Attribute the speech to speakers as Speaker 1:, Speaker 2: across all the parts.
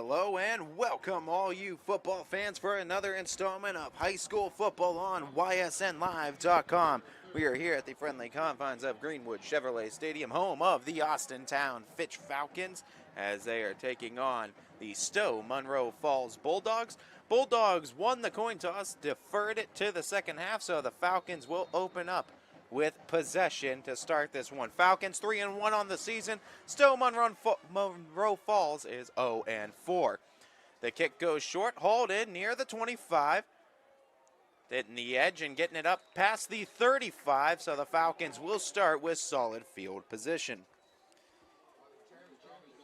Speaker 1: Hello and welcome all you football fans for another installment of High School Football on YSNLive.com. We are here at the friendly confines of Greenwood Chevrolet Stadium, home of the Austintown Fitch Falcons, as they are taking on the Stow Monroe Falls Bulldogs. Bulldogs won the coin toss, deferred it to the second half, so the Falcons will open up with possession to start this one. Falcons 3-1 on the season. Stow Monroe Falls is 0-4. The kick goes short, hauled in near the 25. Hitting the edge and getting it up past the 35, so the Falcons will start with solid field position.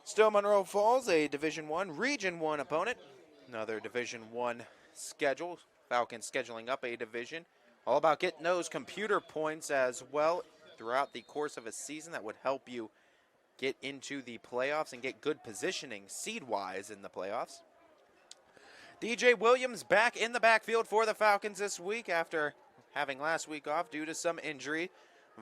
Speaker 1: Stow Monroe Falls, a Division I, Region I opponent. Another Division I schedule. Falcons scheduling up a division. All about getting those computer points as well throughout the course of a season that would help you get into the playoffs and get good positioning seed-wise in the playoffs. DJ Williams back in the backfield for the Falcons this week after having last week off due to some injury.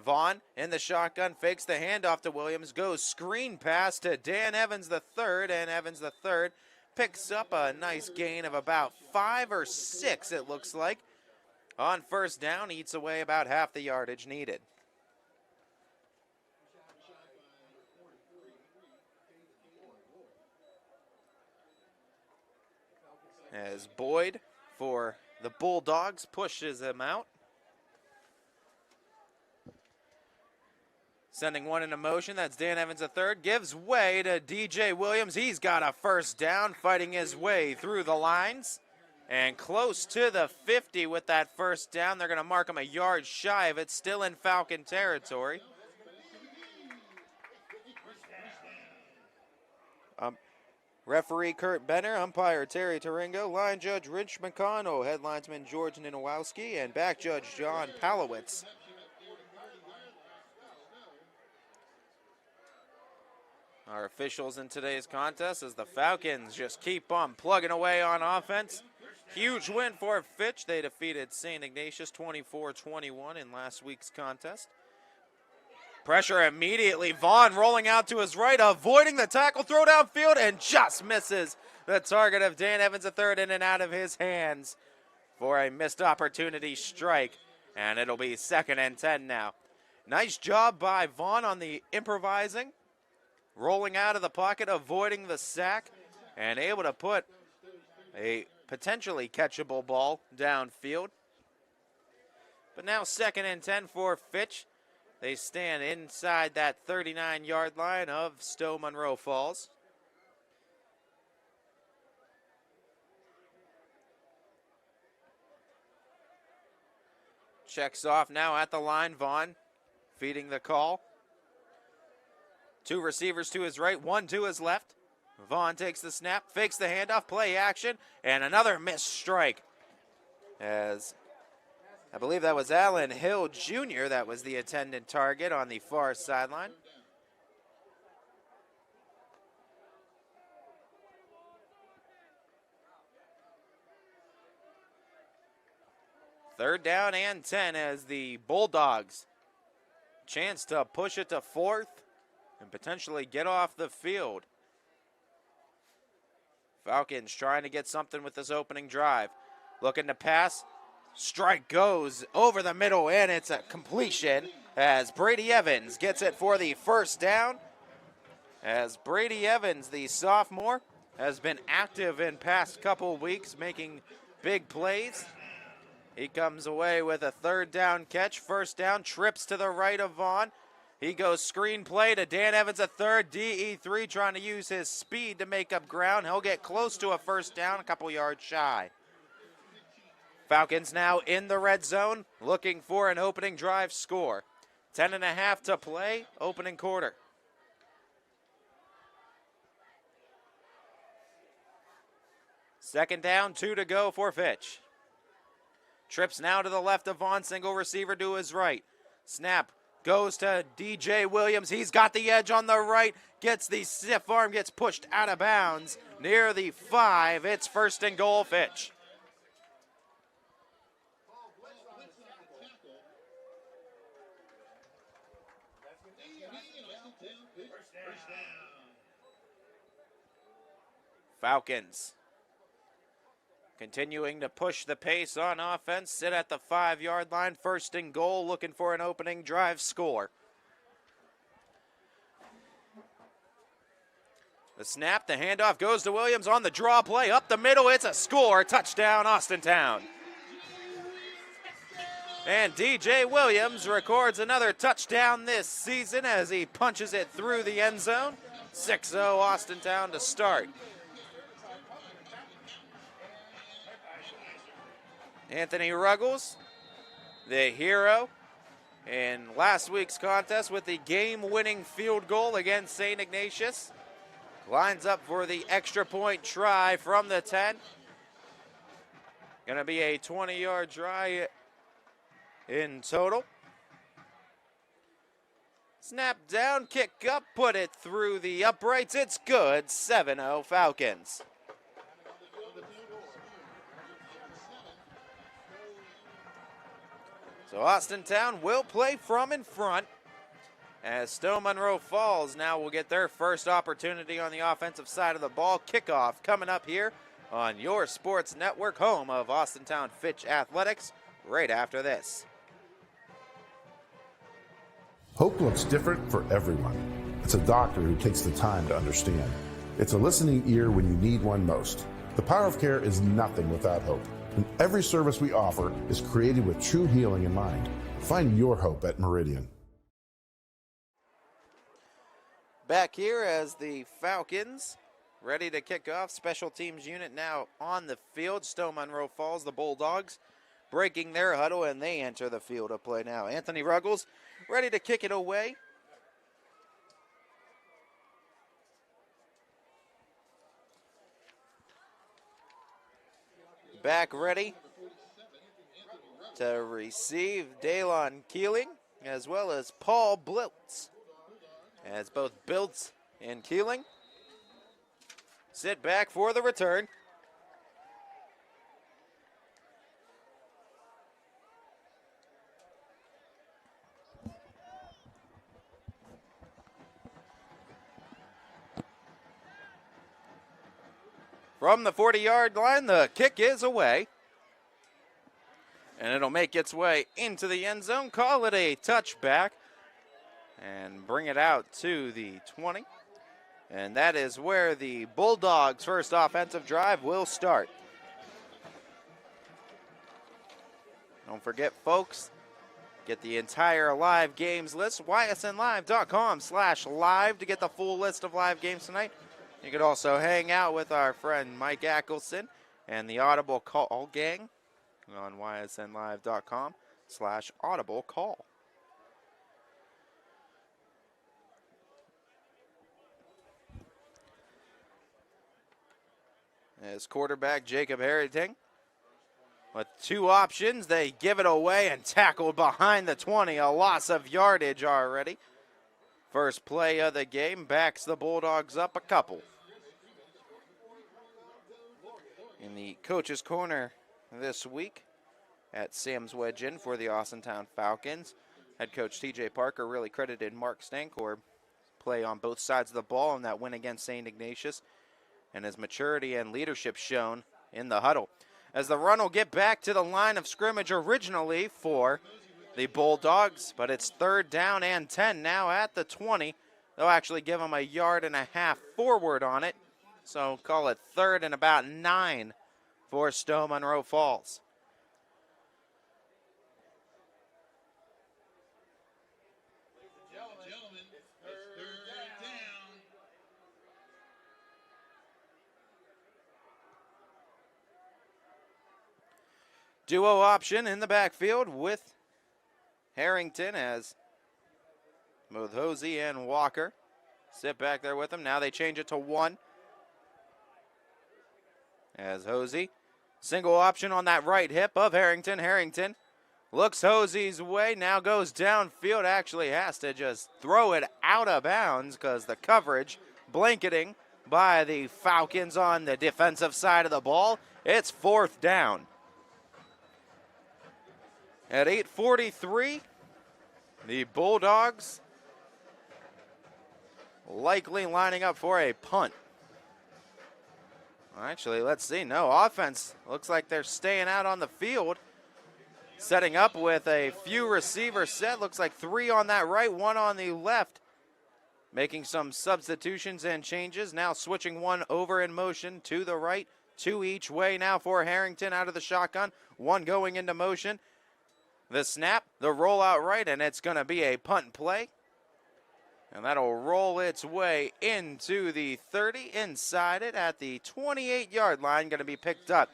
Speaker 1: Vaughn in the shotgun, fakes the handoff to Williams, goes screen pass to Dan Evans III, and Evans III picks up a nice gain of about 5 or 6, it looks like. On first down, eats away about half the yardage needed. As Boyd for the Bulldogs pushes him out. Sending one into motion, that's Dan Evans III, gives way to DJ Williams. He's got a first down, fighting his way through the lines. And close to the 50 with that first down. They're going to mark him a yard shy of it, still in Falcon territory. Referee Kurt Benner, umpire Terry Taringo, line judge Rich McConnell, head linesman George Ninowowski, and back judge John Palowitz. Our officials in today's contest as the Falcons just keep on plugging away on offense. Huge win for Fitch. They defeated St. Ignatius 24-21 in last week's contest. Pressure immediately. Vaughn rolling out to his right, avoiding the tackle, throw downfield, and just misses the target of Dan Evans III in and out of his hands for a missed opportunity strike. And it'll be 2nd and 10 now. Nice job by Vaughn on the improvising. Rolling out of the pocket, avoiding the sack, and able to put a potentially catchable ball downfield. But now 2nd and 10 for Fitch. They stand inside that 39-yard line of Stow Monroe Falls. Checks off now at the line. Vaughn feeding the call. 2 receivers to his right, 1 to his left. Vaughn takes the snap, fakes the handoff, play action, and another missed strike. As I believe that was Allen Hill Jr. that was the attendant target on the far sideline. Third down and 10 as the Bulldogs chance to push it to 4th and potentially get off the field. Falcons trying to get something with this opening drive. Looking to pass. Strike goes over the middle, and it's a completion as Brady Evans gets it for the first down. As Brady Evans, the sophomore, has been active in past couple weeks, making big plays. He comes away with a 3rd down catch. First down, trips to the right of Vaughn. He goes screen play to Dan Evans III, DE3, trying to use his speed to make up ground. He'll get close to a first down, a couple yards shy. Falcons now in the red zone, looking for an opening drive score. 10.5 to play, opening quarter. Second down, 2 to go for Fitch. Trips now to the left of Vaughn, single receiver to his right. Snap. Goes to DJ Williams. He's got the edge on the right. Gets the stiff arm, gets pushed out of bounds near the 5. It's 1st and goal, Fitch. Falcons continuing to push the pace on offense, sit at the 5-yard line, first and goal, looking for an opening drive score. The snap, the handoff goes to Williams on the draw play, up the middle, it's a score, touchdown Austintown. And DJ Williams records another touchdown this season as he punches it through the end zone. 6-0 Austintown to start. Anthony Ruggles, the hero in last week's contest with the game-winning field goal against St. Ignatius. Lines up for the extra point try from the 10. Gonna be a 20-yard try in total. Snap down, kick up, put it through the uprights. It's good, 7-0 Falcons. So Austintown will play from in front as Stow Monroe Falls now will get their first opportunity on the offensive side of the ball. Kickoff coming up here on your sports network, home of Austintown Fitch Athletics, right after this.
Speaker 2: Hope looks different for everyone. It's a doctor who takes the time to understand. It's a listening ear when you need one most. The power of care is nothing without hope. And every service we offer is created with true healing in mind. Find your hope at Meridian.
Speaker 1: Back here as the Falcons ready to kick off. Special teams unit now on the field. Stow Monroe Falls, the Bulldogs, breaking their huddle, and they enter the field of play now. Anthony Ruggles ready to kick it away. Back ready to receive Daylon Keeling as well as Paul Blitz. As both Biltz and Keeling sit back for the return. From the 40-yard line, the kick is away. And it'll make its way into the end zone. Call it a touchback and bring it out to the 20. And that is where the Bulldogs' first offensive drive will start. Don't forget, folks, get the entire live games list, ysnlive.com/live to get the full list of live games tonight. You could also hang out with our friend Mike Ackelson and the Audible Call gang on ysnlive.com/audible call. As quarterback Jacob Harrington with two options, they give it away and tackled behind the 20, a loss of yardage already. First play of the game backs the Bulldogs up a couple. In the coach's corner this week at Sam's Wedge Inn for the Austintown Falcons, head coach TJ Parker really credited Mark Stankor play on both sides of the ball in that win against St. Ignatius, and his maturity and leadership shown in the huddle. As the run will get back to the line of scrimmage originally for the Bulldogs, but it's 3rd down and 10 now at the 20. They'll actually give them a 1.5 yards forward on it, so call it 3rd and about 9 for Stow Monroe Falls. Duo option in the backfield with Harrington as both Hosey and Walker sit back there with him. Now they change it to 1. As Hosey, single option on that right hip of Harrington. Harrington looks Hosey's way, now goes downfield, actually has to just throw it out of bounds because the coverage blanketing by the Falcons on the defensive side of the ball. It's 4th down. At 8:43, the Bulldogs likely lining up for a punt. Actually, let's see. No offense. Looks like they're staying out on the field. Setting up with a few receiver set. Looks like 3 on that right, 1 on the left. Making some substitutions and changes. Now switching 1 over in motion to the right. 2 each way now for Harrington out of the shotgun. 1 going into motion. The snap, the rollout right, and it's going to be a punt play. And that'll roll its way into the 30, inside it at the 28-yard line, going to be picked up.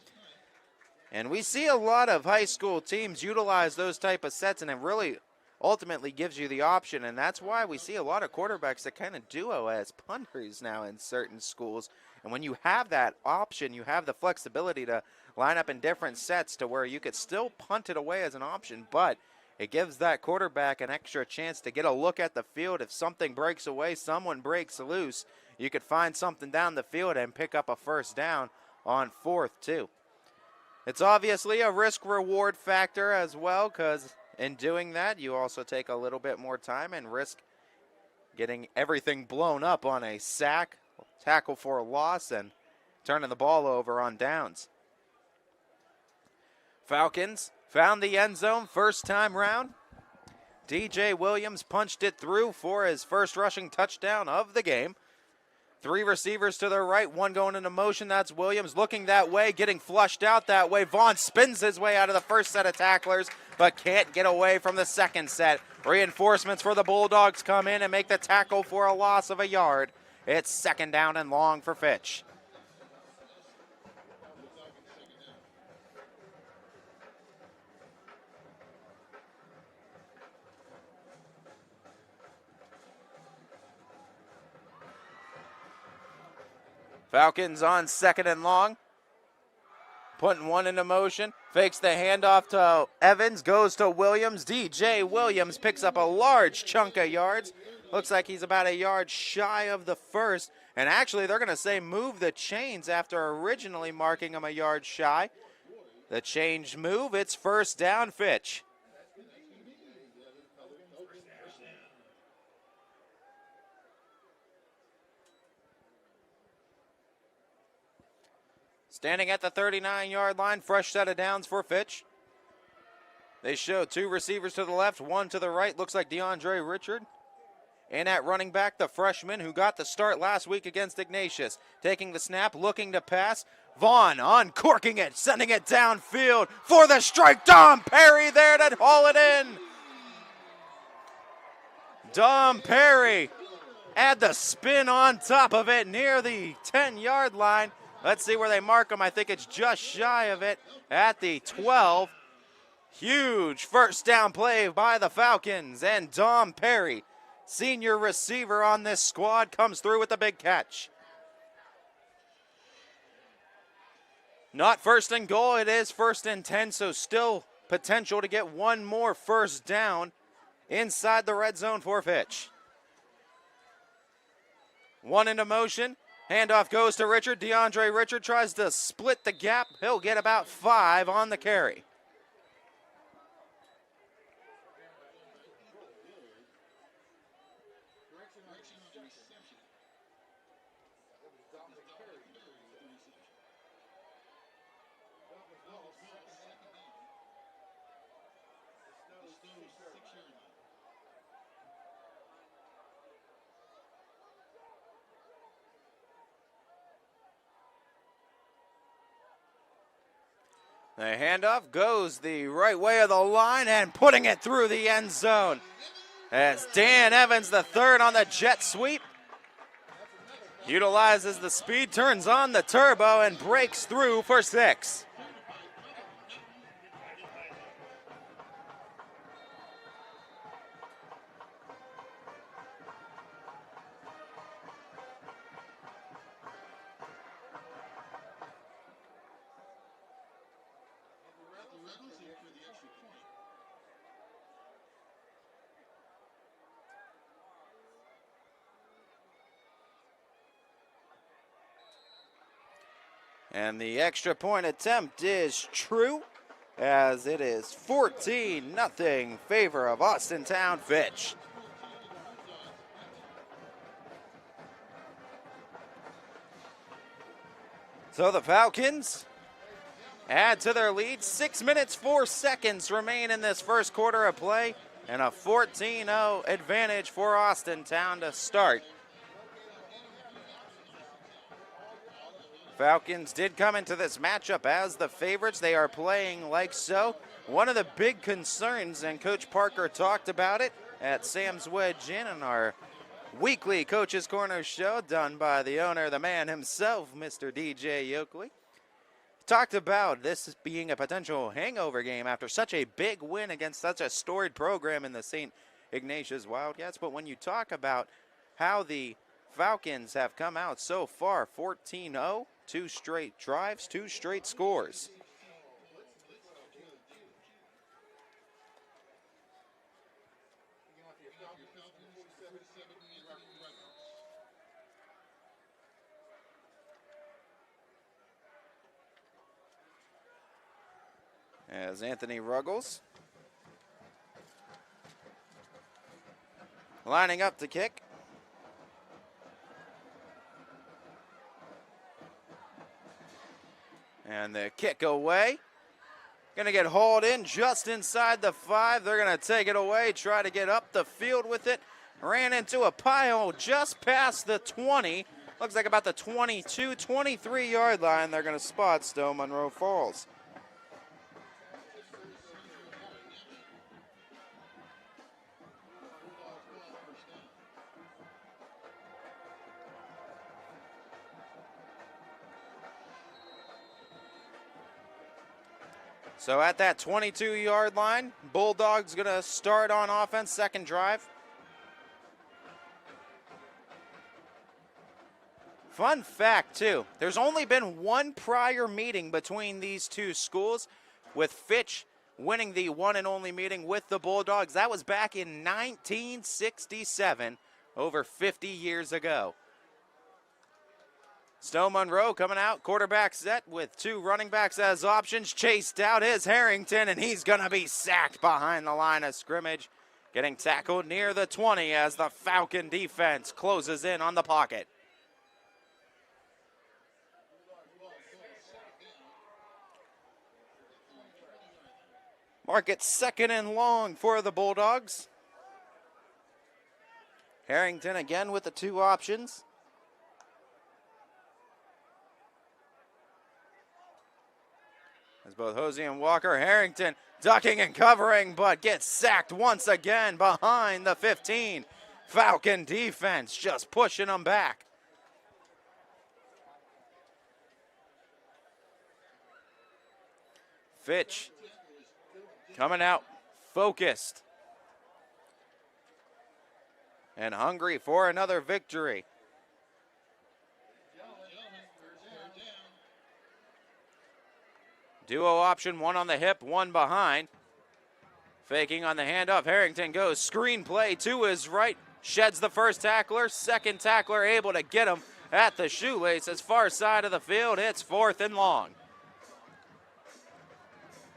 Speaker 1: And we see a lot of high school teams utilize those type of sets, and it really ultimately gives you the option, and that's why we see a lot of quarterbacks that kind of duo as punters now in certain schools. And when you have that option, you have the flexibility to line up in different sets to where you could still punt it away as an option, but it gives that quarterback an extra chance to get a look at the field. If something breaks away, someone breaks loose, you could find something down the field and pick up a first down on 4th too. It's obviously a risk-reward factor as well, because in doing that, you also take a little bit more time and risk getting everything blown up on a sack, tackle for a loss, and turning the ball over on downs. Falcons found the end zone first time round. DJ Williams punched it through for his first rushing touchdown of the game. 3 receivers to the right, 1 going into motion. That's Williams looking that way, getting flushed out that way. Vaughn spins his way out of the first set of tacklers, but can't get away from the second set. Reinforcements for the Bulldogs come in and make the tackle for a loss of a yard. It's 2nd down and long for Fitch. Falcons on 2nd and long. Putting 1 into motion. Fakes the handoff to Evans. Goes to Williams. DJ Williams picks up a large chunk of yards. Looks like he's about a yard shy of the first. And actually, they're going to say move the chains after originally marking him a yard shy. The change move. It's first down, Fitch. Standing at the 39-yard line, fresh set of downs for Fitch. They show 2 receivers to the left, 1 to the right. Looks like DeAndre Richard. And at running back, the freshman who got the start last week against Ignatius. Taking the snap, looking to pass. Vaughn uncorking it, sending it downfield for the strike. Dom Perry there to haul it in. Dom Perry add the spin on top of it near the 10-yard line. Let's see where they mark him. I think it's just shy of it at the 12. Huge first down play by the Falcons. And Dom Perry, senior receiver on this squad, comes through with a big catch. Not first and goal. It is 1st and 10, so still potential to get 1 more first down inside the red zone for Fitch. 1 into motion. Handoff goes to Richard. DeAndre Richard tries to split the gap. He'll get about 5 on the carry. The handoff goes the right way of the line and putting it through the end zone. As Dan Evans, the 3rd on the jet sweep, utilizes the speed, turns on the turbo, and breaks through for 6. And the extra point attempt is true, as it is 14-0 favor of Austintown Fitch. So the Falcons add to their lead. 6 minutes, 4 seconds remain in this first quarter of play, and a 14-0 advantage for Austintown to start. Falcons did come into this matchup as the favorites. They are playing like so. One of the big concerns, and Coach Parker talked about it at Sam's Wedge Inn in our weekly Coach's Corner show done by the owner, the man himself, Mr. DJ Yoakley. Talked about this being a potential hangover game after such a big win against such a storied program in the St. Ignatius Wildcats. But when you talk about how the Falcons have come out so far, 14-0, 2 straight drives, 2 straight scores. As Anthony Ruggles lining up to kick. And the kick away. Going to get hauled in just inside the 5. They're going to take it away, try to get up the field with it. Ran into a pile just past the 20. Looks like about the 22, 23-yard line. They're going to spot Stow Monroe Falls. So at that 22-yard line, Bulldogs going to start on offense, second drive. Fun fact, too, there's only been one prior meeting between these two schools, with Fitch winning the one and only meeting with the Bulldogs. That was back in 1967, over 50 years ago. Stow Monroe coming out, quarterback set with 2 running backs as options. Chased out is Harrington, and he's going to be sacked behind the line of scrimmage. Getting tackled near the 20 as the Falcon defense closes in on the pocket. Mark it 2nd and long for the Bulldogs. Harrington again with the 2 options. As both Hosey and Walker, Harrington ducking and covering, but gets sacked once again behind the 15. Falcon defense just pushing them back. Fitch coming out focused and hungry for another victory. Duo option, 1 on the hip, 1 behind. Faking on the handoff, Harrington goes screen play to his right, sheds the first tackler, second tackler able to get him at the shoelaces, far side of the field. It's 4th and long.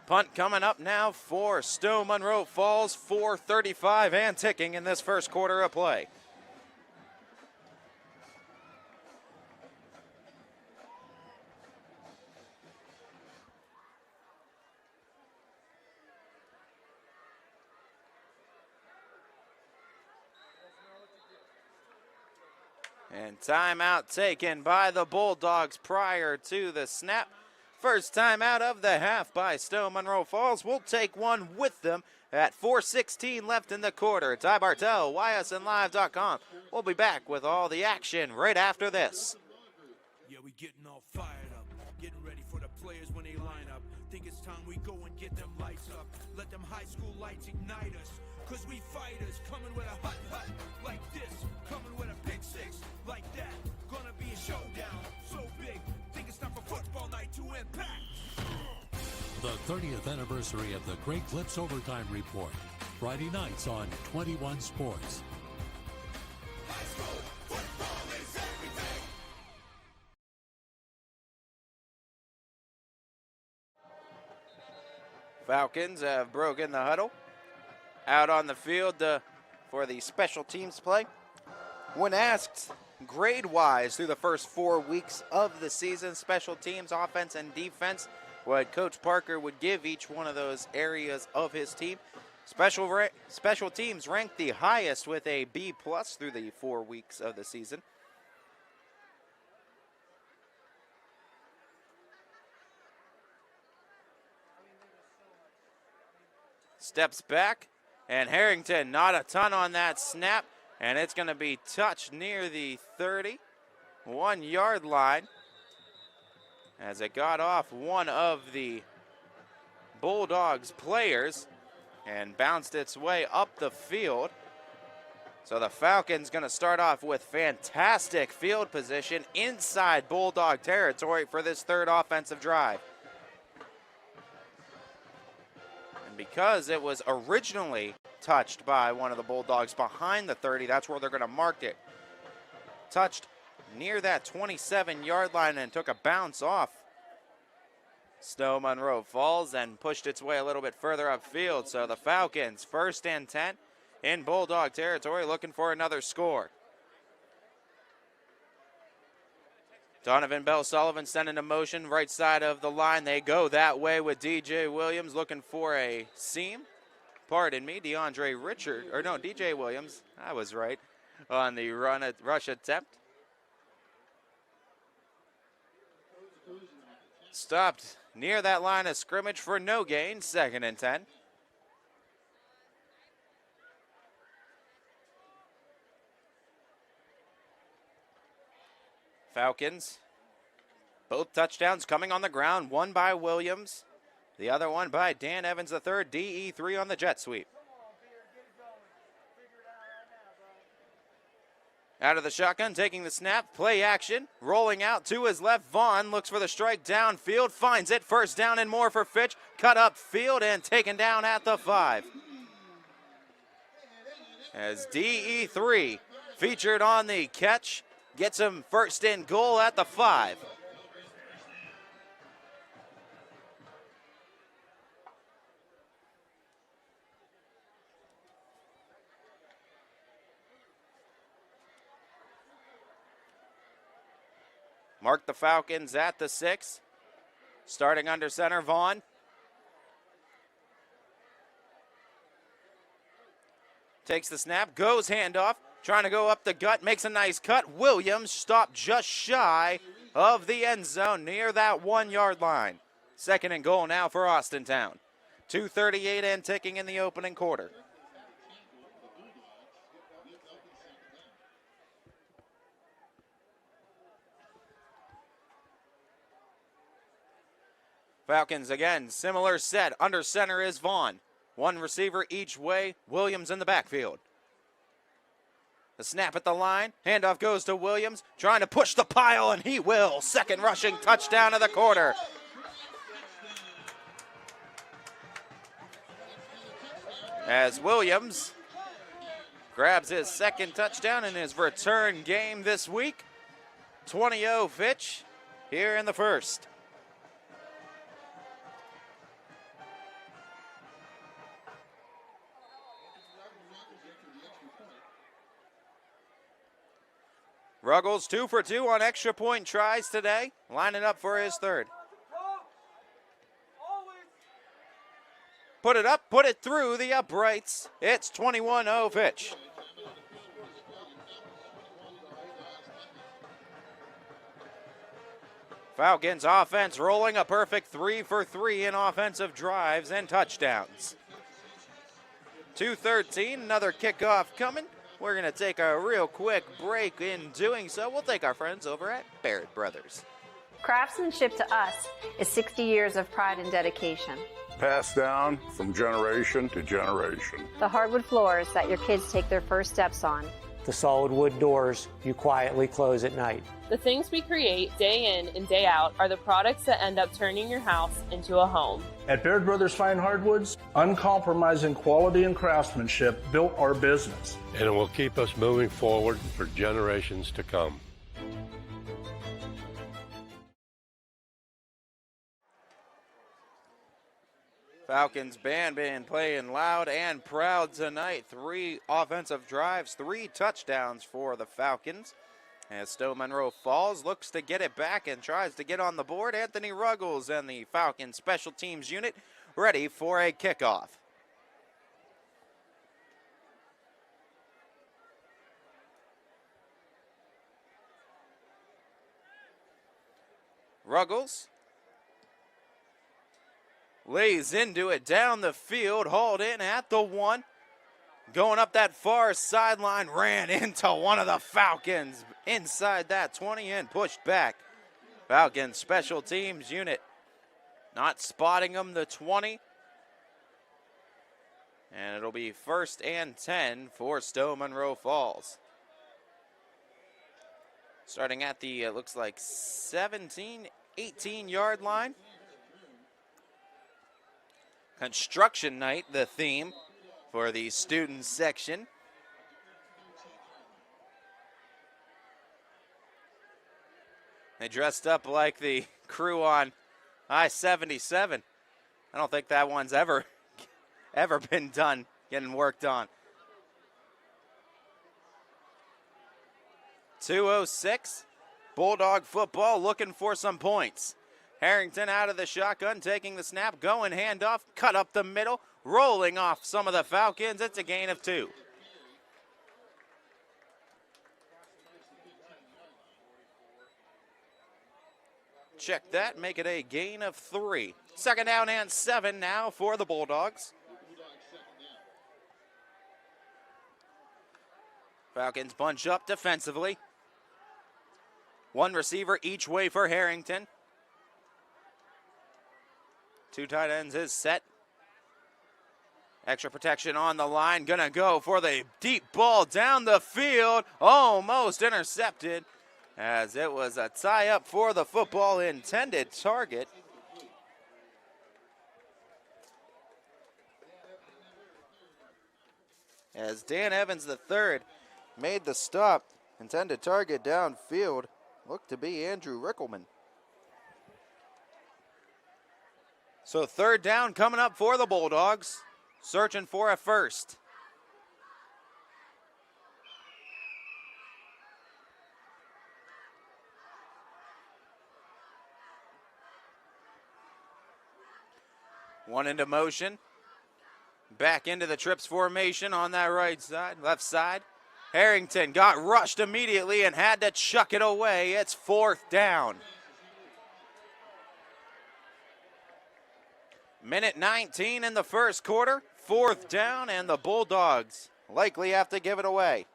Speaker 1: Punt coming up now for Stow Monroe Falls, 4:35 and ticking in this first quarter of play. And timeout taken by the Bulldogs prior to the snap. First timeout of the half by Stow Monroe Falls. We'll take one with them at 4:16 left in the quarter. Ty Bartel, ysnlive.com. We'll be back with all the action right after this.
Speaker 3: Yeah, we getting all fired up, getting ready for the players when they line up. Think it's time we go and get them lights up. Let them high school lights ignite us. Cause we fighters coming with a hut like this, coming with a big 6 like that. Gonna be a showdown so big. Think it's time for football night to impact.
Speaker 4: The 30th anniversary of the Great Clips Overtime Report. Friday nights on 21 Sports.
Speaker 3: High school football is everything.
Speaker 1: Falcons have broken the huddle. Out on the field for the special teams play. When asked grade-wise through the first 4 weeks of the season, special teams, offense, and defense, what Coach Parker would give each one of those areas of his team. Special teams ranked the highest with a B+ through the 4 weeks of the season. Steps back, and Harrington, not a ton on that snap, and it's going to be touched near the 31-yard line as it got off one of the Bulldogs players and bounced its way up the field. So the Falcons going to start off with fantastic field position inside Bulldog territory for this third offensive drive. Because it was originally touched by one of the Bulldogs behind the 30, that's where they're going to mark it. Touched near that 27-yard line and took a bounce off Stow Monroe Falls and pushed its way a little bit further upfield. So the Falcons, 1st and 10 in Bulldog territory, looking for another score. Donovan Bell-Sullivan sending a motion right side of the line. They go that way with DJ Williams looking for a seam. Pardon me, DJ Williams, I was right, on the rush attempt. Stopped near that line of scrimmage for no gain, 2nd and 10. Falcons, both touchdowns coming on the ground, one by Williams, the other one by Dan Evans III, DE3 on the jet sweep. Out of the shotgun, taking the snap, play action, rolling out to his left. Vaughn looks for the strike downfield, finds it, 1st down and more for Fitch, cut up field and taken down at the 5. As DE3 featured on the catch, gets him 1st and goal at the 5. Mark the Falcons at the 6. Starting under center, Vaughn. Takes the snap, goes handoff, trying to go up the gut, makes a nice cut. Williams stopped just shy of the end zone near that 1-yard line. 2nd and goal now for Austintown. 2:38 and ticking in the opening quarter. Falcons again, similar set. Under center is Vaughn. One receiver each way, Williams in the backfield. The snap at the line, handoff goes to Williams, trying to push the pile, and he will. 2nd rushing touchdown of the quarter. As Williams grabs his 2nd touchdown in his return game this week. 20-0 Fitch here in the 1st. Ruggles 2 for 2 on extra point tries today, lining up for his 3rd. Put it up, put it through the uprights. It's 21-0 Fitch. Falcons offense rolling a perfect 3 for 3 in offensive drives and touchdowns. 2:13, another kickoff coming. We're going to take a real quick break. In doing so, we'll take our friends over at Barrett Brothers.
Speaker 5: Craftsmanship to us is 60 years of pride and dedication.
Speaker 6: Passed down from generation to generation.
Speaker 5: The hardwood floors that your kids take their first steps on.
Speaker 7: The solid wood doors you quietly close at night.
Speaker 8: The things we create day in and day out are the products that end up turning your house into a home.
Speaker 9: At Baird Brothers Fine Hardwoods, uncompromising quality and craftsmanship built our business.
Speaker 10: And it will keep us moving forward for generations to come.
Speaker 1: Falcons band been playing loud and proud tonight. 3 offensive drives, 3 touchdowns for the Falcons. As Stow Monroe Falls looks to get it back and tries to get on the board, Anthony Ruggles and the Falcons special teams unit ready for a kickoff. Ruggles lays into it down the field, hauled in at the 1. Going up that far sideline, ran into one of the Falcons inside that 20 and pushed back. Falcons special teams unit not spotting him, the 20. And it'll be 1st and 10 for Stow Monroe Falls. Starting at the, it looks like 17, 18-yard line. Construction night, the theme for the student section. They dressed up like the crew on I-77. I don't think that one's ever been done, getting worked on. 2:06, Bulldog football looking for some points. Harrington out of the shotgun, taking the snap, going handoff, cut up the middle, rolling off some of the Falcons. It's a gain of 2. Check that, make it a gain of 3. 2nd down and 7 now for the Bulldogs. Falcons bunch up defensively. 1 receiver each way for Harrington. 2 tight ends is set. Extra protection on the line. Gonna go for the deep ball down the field. Almost intercepted as it was a tie-up for the football intended target. As Dan Evans III made the stop, intended target downfield looked to be Andrew Rickelman. So 3rd down coming up for the Bulldogs, searching for a first. One into motion. Back into the trips formation on that right side, left side. Harrington got rushed immediately and had to chuck it away. It's 4th down. Minute 19 in the first quarter, 4th down, and the Bulldogs likely have to give it away.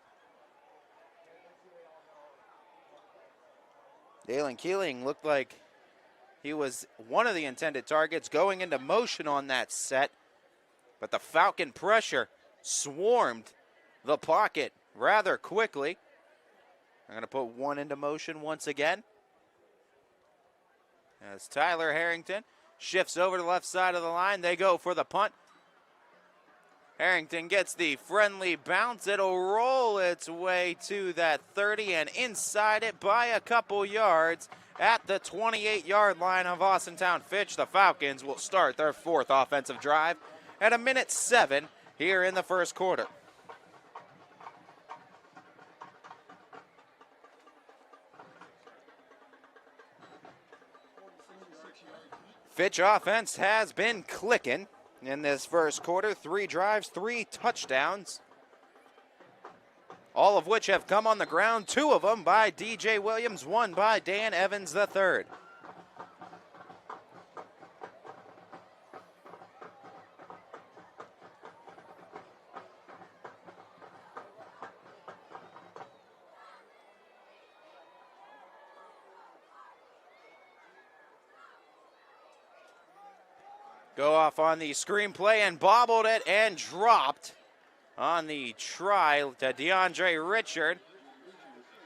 Speaker 1: Dalen Keeling looked like he was one of the intended targets going into motion on that set, but the Falcon pressure swarmed the pocket rather quickly. I'm going to put 1 into motion once again. As Tyler Harrington shifts over to the left side of the line, they go for the punt. Harrington gets the friendly bounce. It'll roll its way to that 30 and inside it by a couple yards at the 28-yard line of Austintown Fitch. The Falcons will start their 4th offensive drive at 1:07 here in the first quarter. Fitch offense has been clicking in this first quarter. 3 drives, 3 touchdowns, all of which have come on the ground. 2 of them by DJ Williams, 1 by Dan Evans III. Go off on the screenplay and bobbled it and dropped on the try to DeAndre Richard.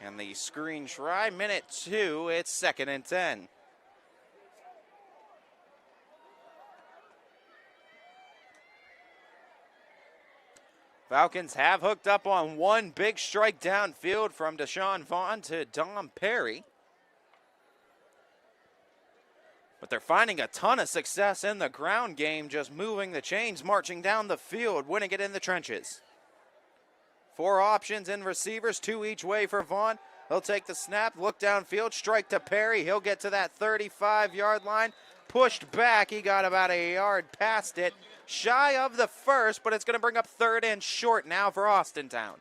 Speaker 1: And the screen try, minute 2, it's 2nd and 10. Falcons have hooked up on 1 big strike downfield from Deshaun Vaughn to Dom Perry. But they're finding a ton of success in the ground game, just moving the chains, marching down the field, winning it in the trenches. 4 options in receivers, 2 each way for Vaughn. He'll take the snap, look downfield, strike to Perry. He'll get to that 35-yard line. Pushed back. He got about a yard past it. Shy of the first, but it's going to bring up 3rd and short now for Austintown.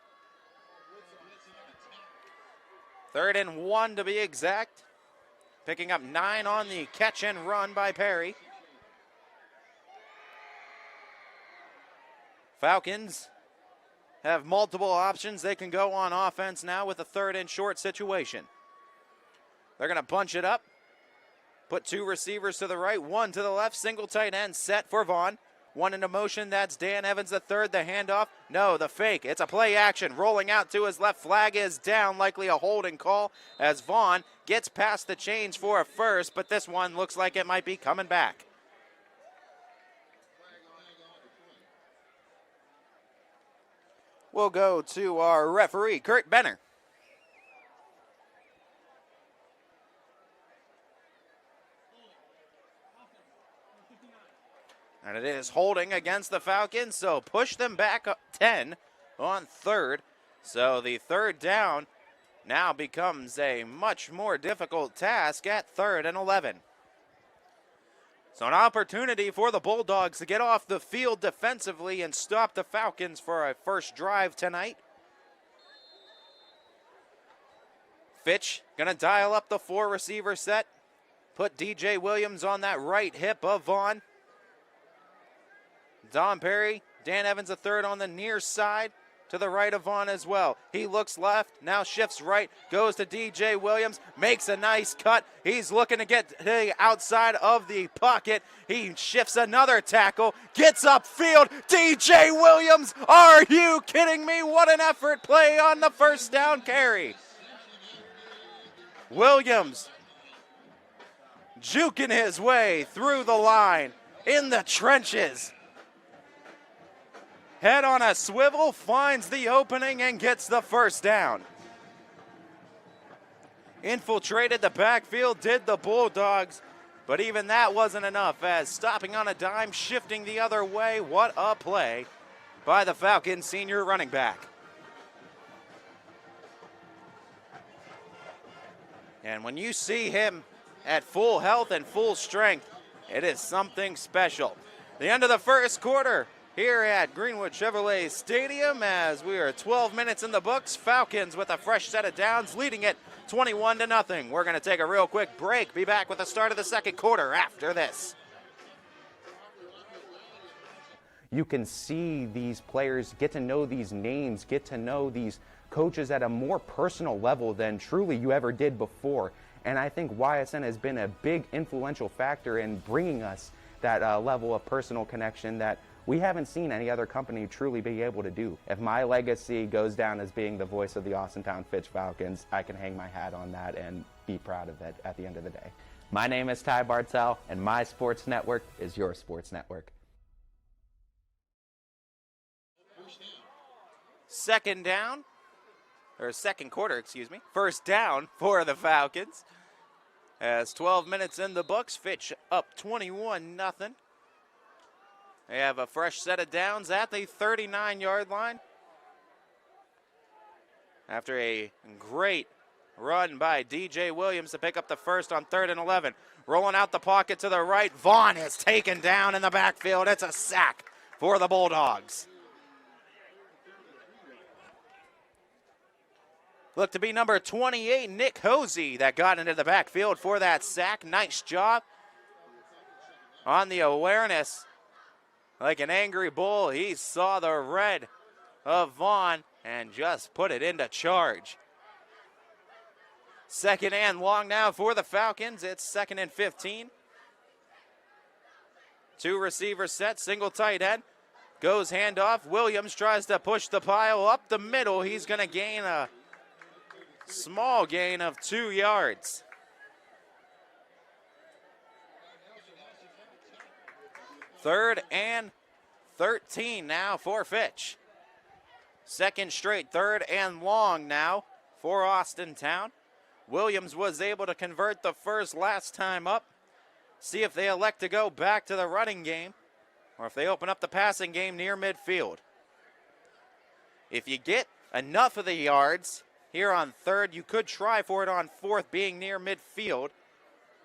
Speaker 1: 3rd and 1 to be exact. Picking up 9 on the catch and run by Perry. Falcons have multiple options. They can go on offense now with a 3rd and short situation. They're going to bunch it up. Put 2 receivers to the right, 1 to the left, single tight end set for Vaughn. 1 into motion, that's Dan Evans the third. The handoff, no, the fake. It's a play action, rolling out to his left. Flag is down, likely a holding call as Vaughn gets past the chains for a first, but this one looks like it might be coming back. We'll go to our referee, Kurt Benner. And it is holding against the Falcons, so push them back up 10 on 3rd. So the 3rd down now becomes a much more difficult task at 3rd and 11. So an opportunity for the Bulldogs to get off the field defensively and stop the Falcons for a first drive tonight. Fitch going to dial up the 4 receiver set. Put DJ Williams on that right hip of Vaughn. Don Perry, Dan Evans a third on the near side to the right of Vaughn as well. He looks left, now shifts right, goes to DJ Williams, makes a nice cut. He's looking to get to the outside of the pocket. He shifts another tackle, gets upfield. DJ Williams, are you kidding me? What an effort play on the first down carry. Williams juking his way through the line in the trenches. Head on a swivel, finds the opening and gets the first down. Infiltrated the backfield, did the Bulldogs, but even that wasn't enough as stopping on a dime, shifting the other way. What a play by the Falcons senior running back. And when you see him at full health and full strength, it is something special. The end of the first quarter here at Greenwood Chevrolet Stadium as we are 12 minutes in the books. Falcons with a fresh set of downs, leading it 21-0. We're going to take a real quick break. Be back with the start of the second quarter after this.
Speaker 11: You can see these players, get to know these names, get to know these coaches at a more personal level than truly you ever did before. And I think YSN has been a big influential factor in bringing us that level of personal connection that we haven't seen any other company truly be able to do. If my legacy goes down as being the voice of the Austintown Fitch Falcons, I can hang my hat on that and be proud of it at the end of the day. My name is Ty Bartell, and my sports network is your sports network.
Speaker 1: Second quarter, First down for the Falcons. As 12 minutes in the books, Fitch up 21-0. They have a fresh set of downs at the 39-yard line. After a great run by DJ Williams to pick up the first on 3rd and 11. Rolling out the pocket to the right. Vaughn is taken down in the backfield. It's a sack for the Bulldogs. Looked to be number 28, Nick Hosey, that got into the backfield for that sack. Nice job on the awareness. Like an angry bull, he saw the red of Vaughn and just put it into charge. Second and long now for the Falcons. It's 2nd and 15. 2 receivers set, single tight end. Goes handoff. Williams tries to push the pile up the middle. He's going to gain a small gain of 2 yards. Third and 13 now for Fitch. Second straight 3rd and long now for Austintown. Williams was able to convert the first last time up. See if they elect to go back to the running game or if they open up the passing game near midfield. If you get enough of the yards, here on third. You could try for it on fourth, being near midfield.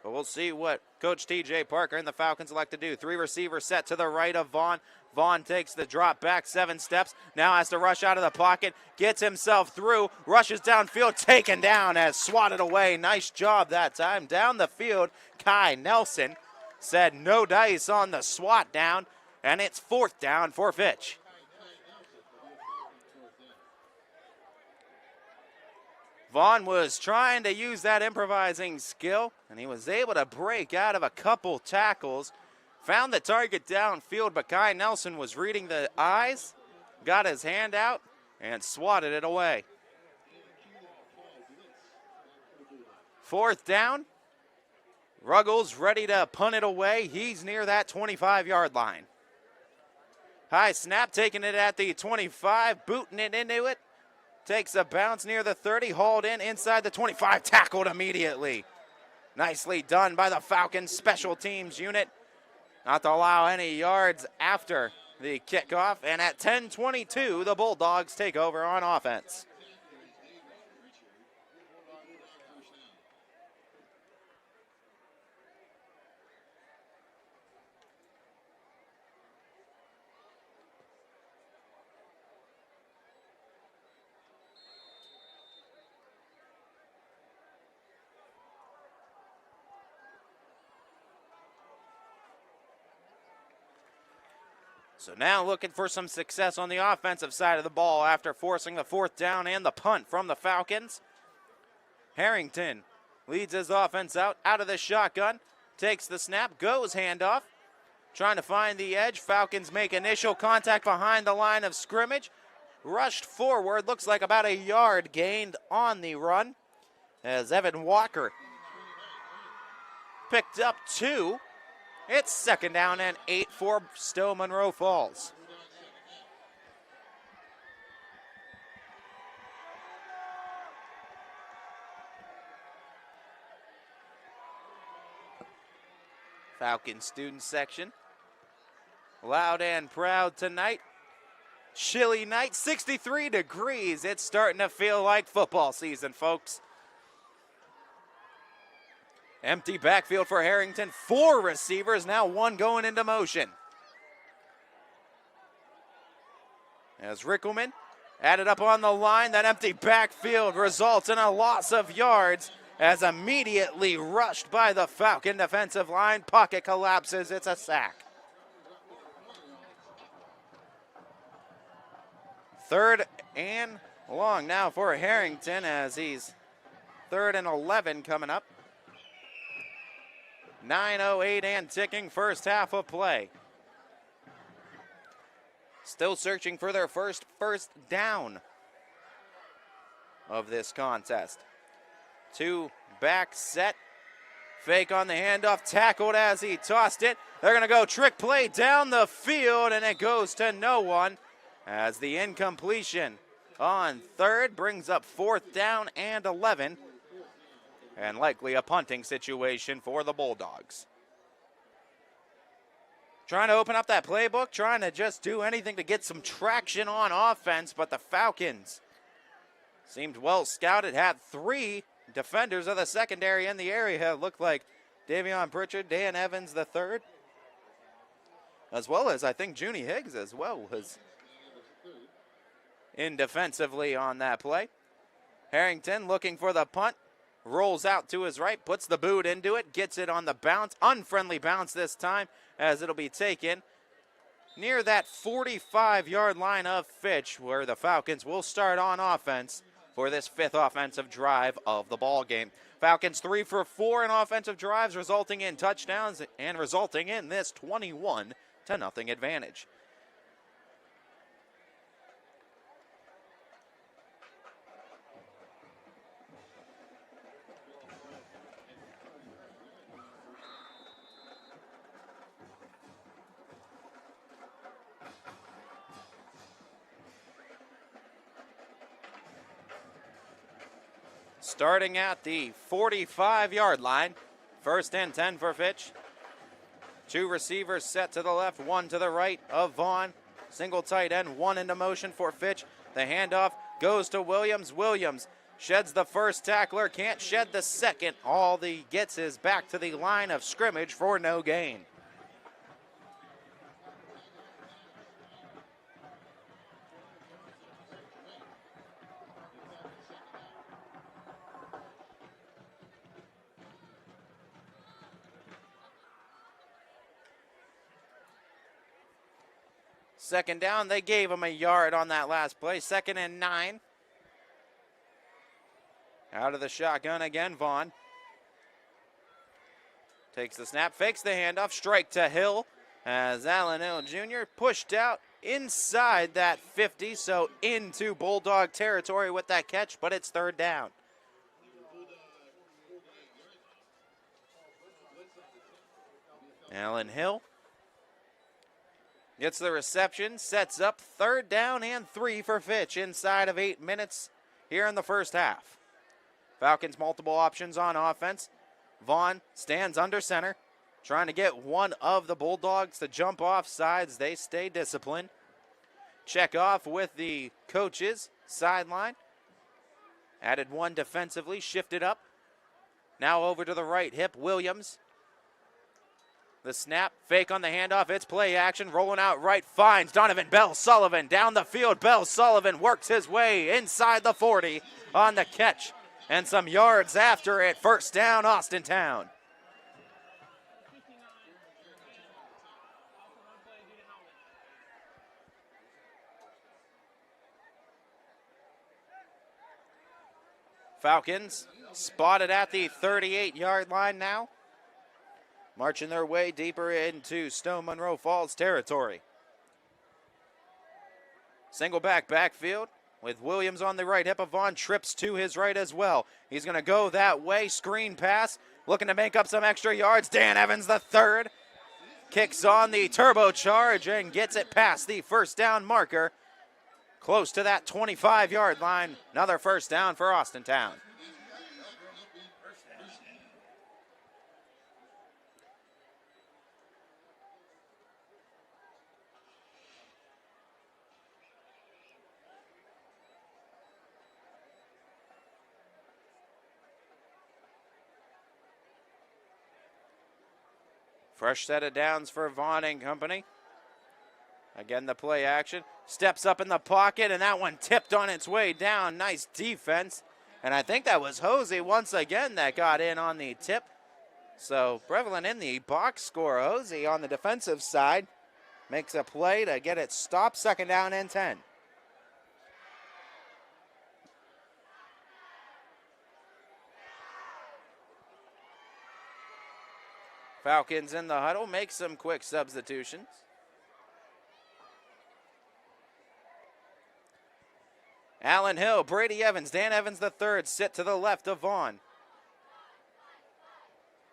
Speaker 1: But we'll see what Coach T.J. Parker and the Falcons elect to do. 3 receivers set to the right of Vaughn. Vaughn takes the drop back 7 steps. Now has to rush out of the pocket. Gets himself through. Rushes downfield. Taken down as swatted away. Nice job that time. Down the field, Kai Nelson said no dice on the swat down. And it's 4th down for Fitch. Vaughn was trying to use that improvising skill, and he was able to break out of a couple tackles. Found the target downfield, but Kai Nelson was reading the eyes, got his hand out, and swatted it away. 4th down. Ruggles ready to punt it away. He's near that 25-yard line. High snap, taking it at the 25, booting it into it. Takes a bounce near the 30, hauled in inside the 25, tackled immediately. Nicely done by the Falcons special teams unit. Not to allow any yards after the kickoff. And at 10:22, the Bulldogs take over on offense. So now looking for some success on the offensive side of the ball after forcing the 4th down and the punt from the Falcons. Harrington leads his offense out of the shotgun, takes the snap, goes handoff, trying to find the edge. Falcons make initial contact behind the line of scrimmage. Rushed forward, looks like about a yard gained on the run as Evan Walker picked up 2. It's 2nd down and 8 for Stow Monroe Falls. Falcon student section. Loud and proud tonight. Chilly night, 63 degrees. It's starting to feel like football season, folks. Empty backfield for Harrington. 4 receivers, now 1 going into motion. As Rickelman added up on the line, that empty backfield results in a loss of yards as immediately rushed by the Falcon defensive line. Pocket collapses, it's a sack. 3rd and long now for Harrington as he's 3rd and 11 coming up. 9:08 and ticking, first half of play. Still searching for their first down of this contest. 2 back set. Fake on the handoff, tackled as he tossed it. They're going to go trick play down the field, and it goes to no one as the incompletion on 3rd brings up 4th down and 11. And likely a punting situation for the Bulldogs. Trying to open up that playbook, trying to just do anything to get some traction on offense, but the Falcons seemed well scouted, had 3 defenders of the secondary in the area. It looked like Davion Pritchard, Dan Evans III, as well as I think Junie Higgs as well was in defensively on that play. Harrington looking for the punt. Rolls out to his right, puts the boot into it, gets it on the bounce. Unfriendly bounce this time as it'll be taken near that 45-yard line of Fitch, where the Falcons will start on offense for this 5th offensive drive of the ball game. Falcons 3 for 4 in offensive drives, resulting in touchdowns and resulting in this 21-0 advantage. Starting at the 45-yard line, 1st and 10 for Fitch. 2 receivers set to the left, 1 to the right of Vaughn. Single tight end, 1 into motion for Fitch. The handoff goes to Williams. Williams Sheds the first tackler, can't shed the second. All he gets is back to the line of scrimmage for no gain. Second down, they gave him a yard on that last play. 2nd and 9. Out of the shotgun again, Vaughn. Takes the snap, fakes the handoff, strike to Hill as Allen Hill Jr. pushed out inside that 50, so into Bulldog territory with that catch, but it's 3rd down. Allen Hill gets the reception, sets up 3rd down and 3 for Fitch inside of 8 minutes here in the first half. Falcons multiple options on offense. Vaughn stands under center, trying to get one of the Bulldogs to jump off sides. They stay disciplined. Check off with the coaches sideline. Added one defensively, shifted up. Now over to the right hip, Williams. The snap, fake on the handoff, it's play action, rolling out right, finds Donovan Bell Sullivan down the field. Bell Sullivan works his way inside the 40 on the catch. And some yards after it, 1st down, Austintown. Falcons spotted at the 38-yard line now. Marching their way deeper into Stow Monroe Falls territory. Single backfield. With Williams on the right hip, Vaughn trips to his right as well. He's going to go that way, screen pass, looking to make up some extra yards. Dan Evans the 3rd kicks on the turbocharge and gets it past the 1st down marker. Close to that 25-yard line. Another 1st down for Austintown. Fresh set of downs for Vaughn and company. Again, the play action. Steps up in the pocket, and that one tipped on its way down. Nice defense. And I think that was Hosey once again that got in on the tip. So Brevelin in the box score. Hosey on the defensive side makes a play to get it stopped. 2nd down and 10. Falcons in the huddle, make some quick substitutions. Allen Hill, Brady Evans, Dan Evans the 3rd sit to the left of Vaughn.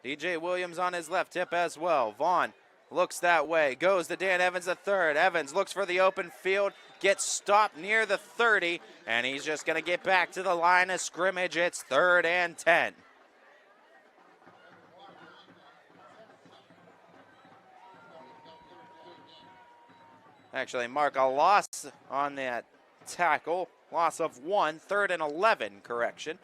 Speaker 1: DJ Williams on his left hip as well. Vaughn looks that way, goes to Dan Evans the 3rd. Evans looks for the open field, gets stopped near the 30, and he's just going to get back to the line of scrimmage. It's 3rd and 10. Actually, mark a loss on that tackle. Loss of 1, 3rd and 11, correction.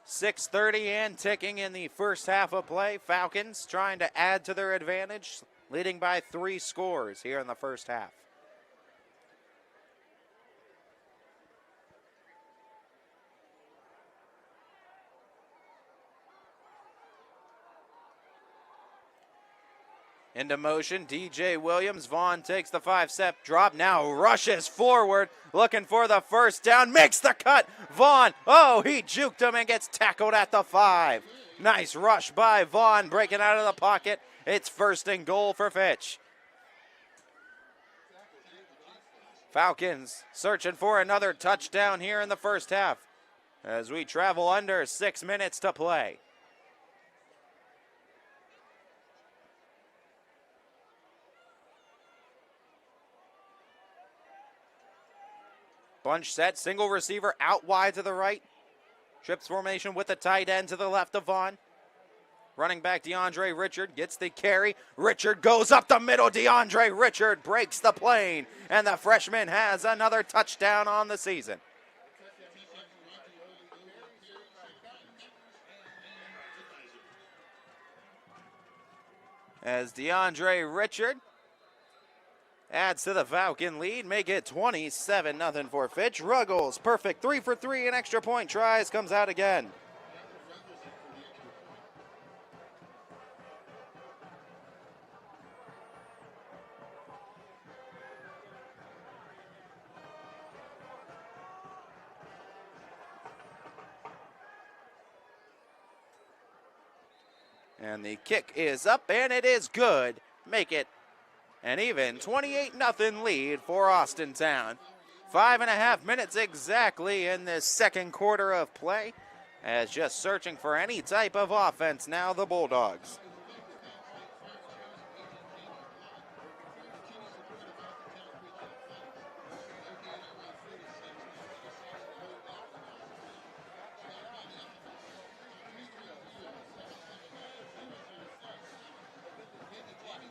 Speaker 1: 6:30 and ticking in the first half of play. Falcons trying to add to their advantage, leading by 3 scores here in the first half. Into motion, DJ Williams. Vaughn takes the 5-step drop, now rushes forward, looking for the 1st down, makes the cut. Vaughn, oh, he juked him and gets tackled at the 5. Nice rush by Vaughn, breaking out of the pocket. It's 1st and goal for Fitch. Falcons searching for another touchdown here in the first half as we travel under 6 minutes to play. Bunch set, single receiver out wide to the right. Trips formation with the tight end to the left of Vaughn. Running back DeAndre Richard gets the carry. Richard goes up the middle. DeAndre Richard breaks the plane. And the freshman has another touchdown on the season. as DeAndre Richard adds to the Falcon lead, make it 27-0 for Fitch. Ruggles, perfect 3 for 3 and extra point tries, comes out again. And the kick is up, and it is good. Make it an even 28-0 lead for Austintown. 5.5 minutes exactly in this second quarter of play, as just searching for any type of offense now, the Bulldogs.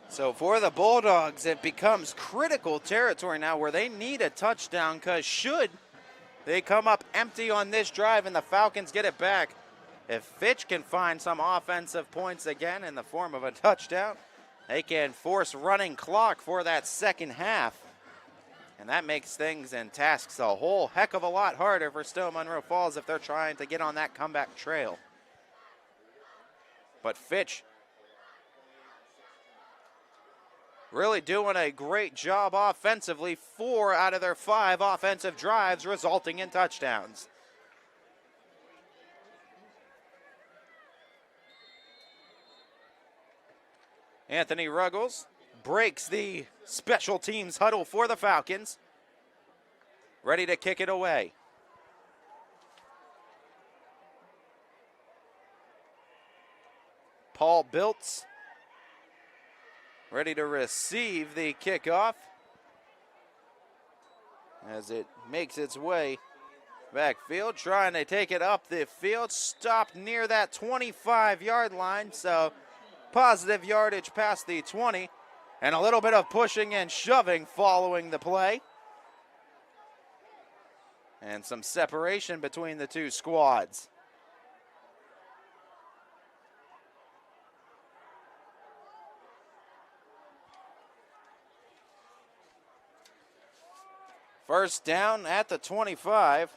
Speaker 1: So for the Bulldogs, it becomes critical territory now where they need a touchdown, because should they come up empty on this drive and the Falcons get it back, if Fitch can find some offensive points again in the form of a touchdown, they can force running clock for that second half. And that makes things and tasks a whole heck of a lot harder for Stow Monroe Falls if they're trying to get on that comeback trail. But Fitch really doing a great job offensively. 4 out of their 5 offensive drives resulting in touchdowns. Anthony Ruggles breaks the special teams huddle for the Falcons. Ready to kick it away. Paul Biltz ready to receive the kickoff as it makes its way backfield, trying to take it up the field, stopped near that 25-yard line, so positive yardage past the 20, and a little bit of pushing and shoving following the play. And some separation between the two squads. First down at the 25.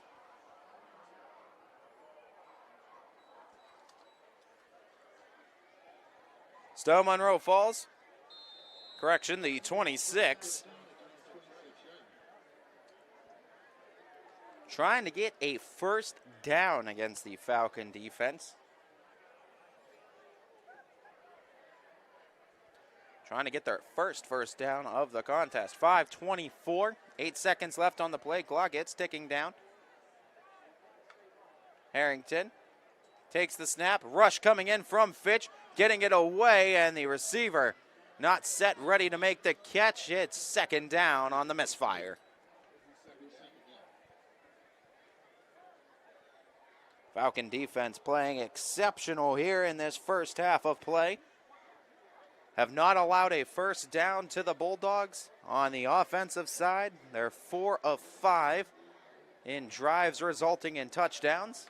Speaker 1: Stow Monroe Falls. Correction, the 26. Trying to get a first down against the Falcon defense. Trying to get their first down of the contest. 5:24, 8 seconds left on the play clock. It's ticking down. Harrington takes the snap. Rush coming in from Fitch, getting it away, and the receiver not set, ready to make the catch. It's second down on the misfire. Falcon defense playing exceptional here in this first half of play. Have not allowed a first down to the Bulldogs on the offensive side. They're 4 of 5 in drives resulting in touchdowns.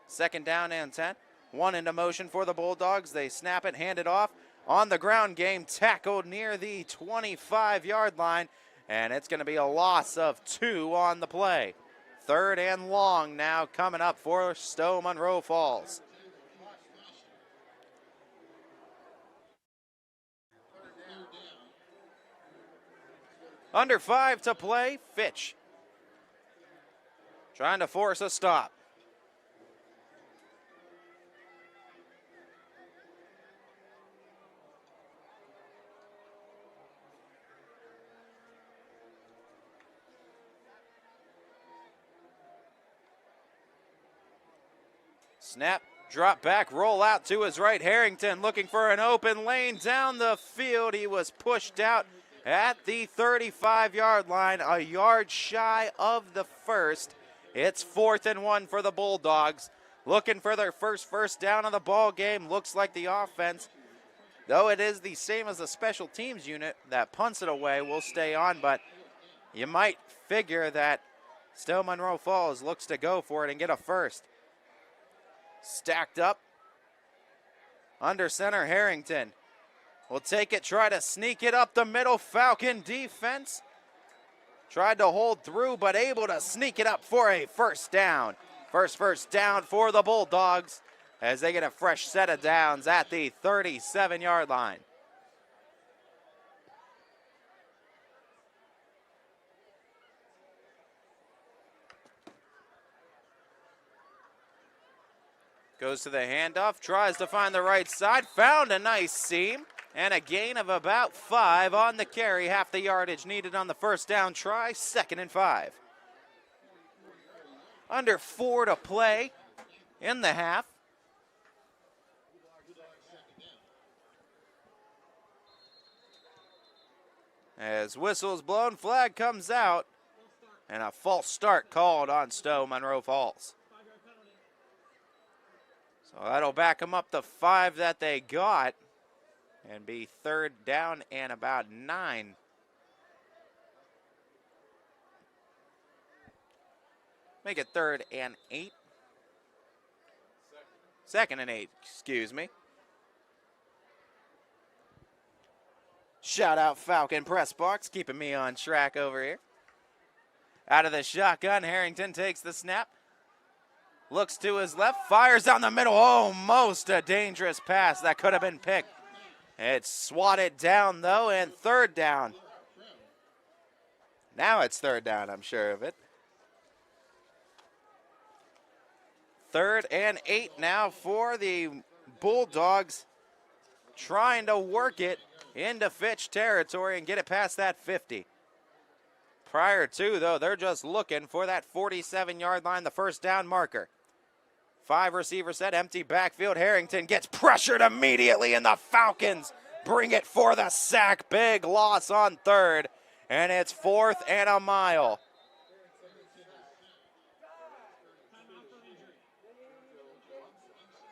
Speaker 1: Second down and 10. 1 into motion for the Bulldogs. They snap it, hand it off. On the ground game, tackled near the 25-yard line, and it's going to be a loss of 2 on the play. 3rd and long now coming up for Stow Monroe Falls. Under 5 to play, Fitch trying to force a stop. Snap, drop back, roll out to his right. Harrington looking for an open lane down the field. He was pushed out at the 35-yard line, a yard shy of the first. It's 4th and 1 for the Bulldogs. Looking for their first down of the ball game. Looks like the offense, though it is the same as the special teams unit that punts it away, will stay on, but you might figure that Stow Monroe Falls looks to go for it and get a first. Stacked up under center, Harrington will take it, try to sneak it up the middle. Falcon defense tried to hold through, but able to sneak it up for a first down. First down for the Bulldogs as they get a fresh set of downs at the 37-yard line. Goes to the handoff, tries to find the right side, found a nice seam, and a gain of about 5 on the carry, half the yardage needed on the first down try, 2nd and 5. Under 4 to play in the half. As whistle's blown, flag comes out, and a false start called on Stow Monroe Falls. So that'll back them up the 5 that they got and be 3rd down and about 9. Make it 3rd and 8. 2nd and 8, excuse me. Shout out Falcon press box, keeping me on track over here. Out of the shotgun, Harrington takes the snap. Looks to his left, fires down the middle. Almost a dangerous pass that could have been picked. It's swatted down, though, and 3rd down. Now it's 3rd down, I'm sure of it. 3rd and 8 now for the Bulldogs, trying to work it into Fitch territory and get it past that 50. Prior to, though, they're just looking for that 47-yard line, the first down marker. 5 receiver set, empty backfield. Harrington gets pressured immediately, and the Falcons bring it for the sack. Big loss on 3rd, and it's 4th and a mile.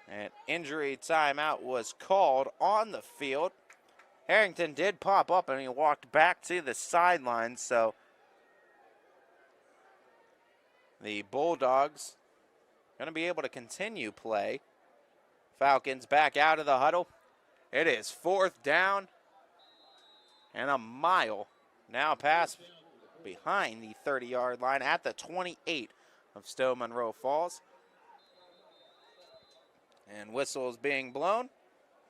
Speaker 1: An injury timeout was called on the field. Harrington did pop up, and he walked back to the sideline, so the Bulldogs going to be able to continue play. Falcons back out of the huddle. It is 4th down and a mile. Now pass behind the 30-yard line at the 28 of Stow Monroe Falls. And whistle is being blown.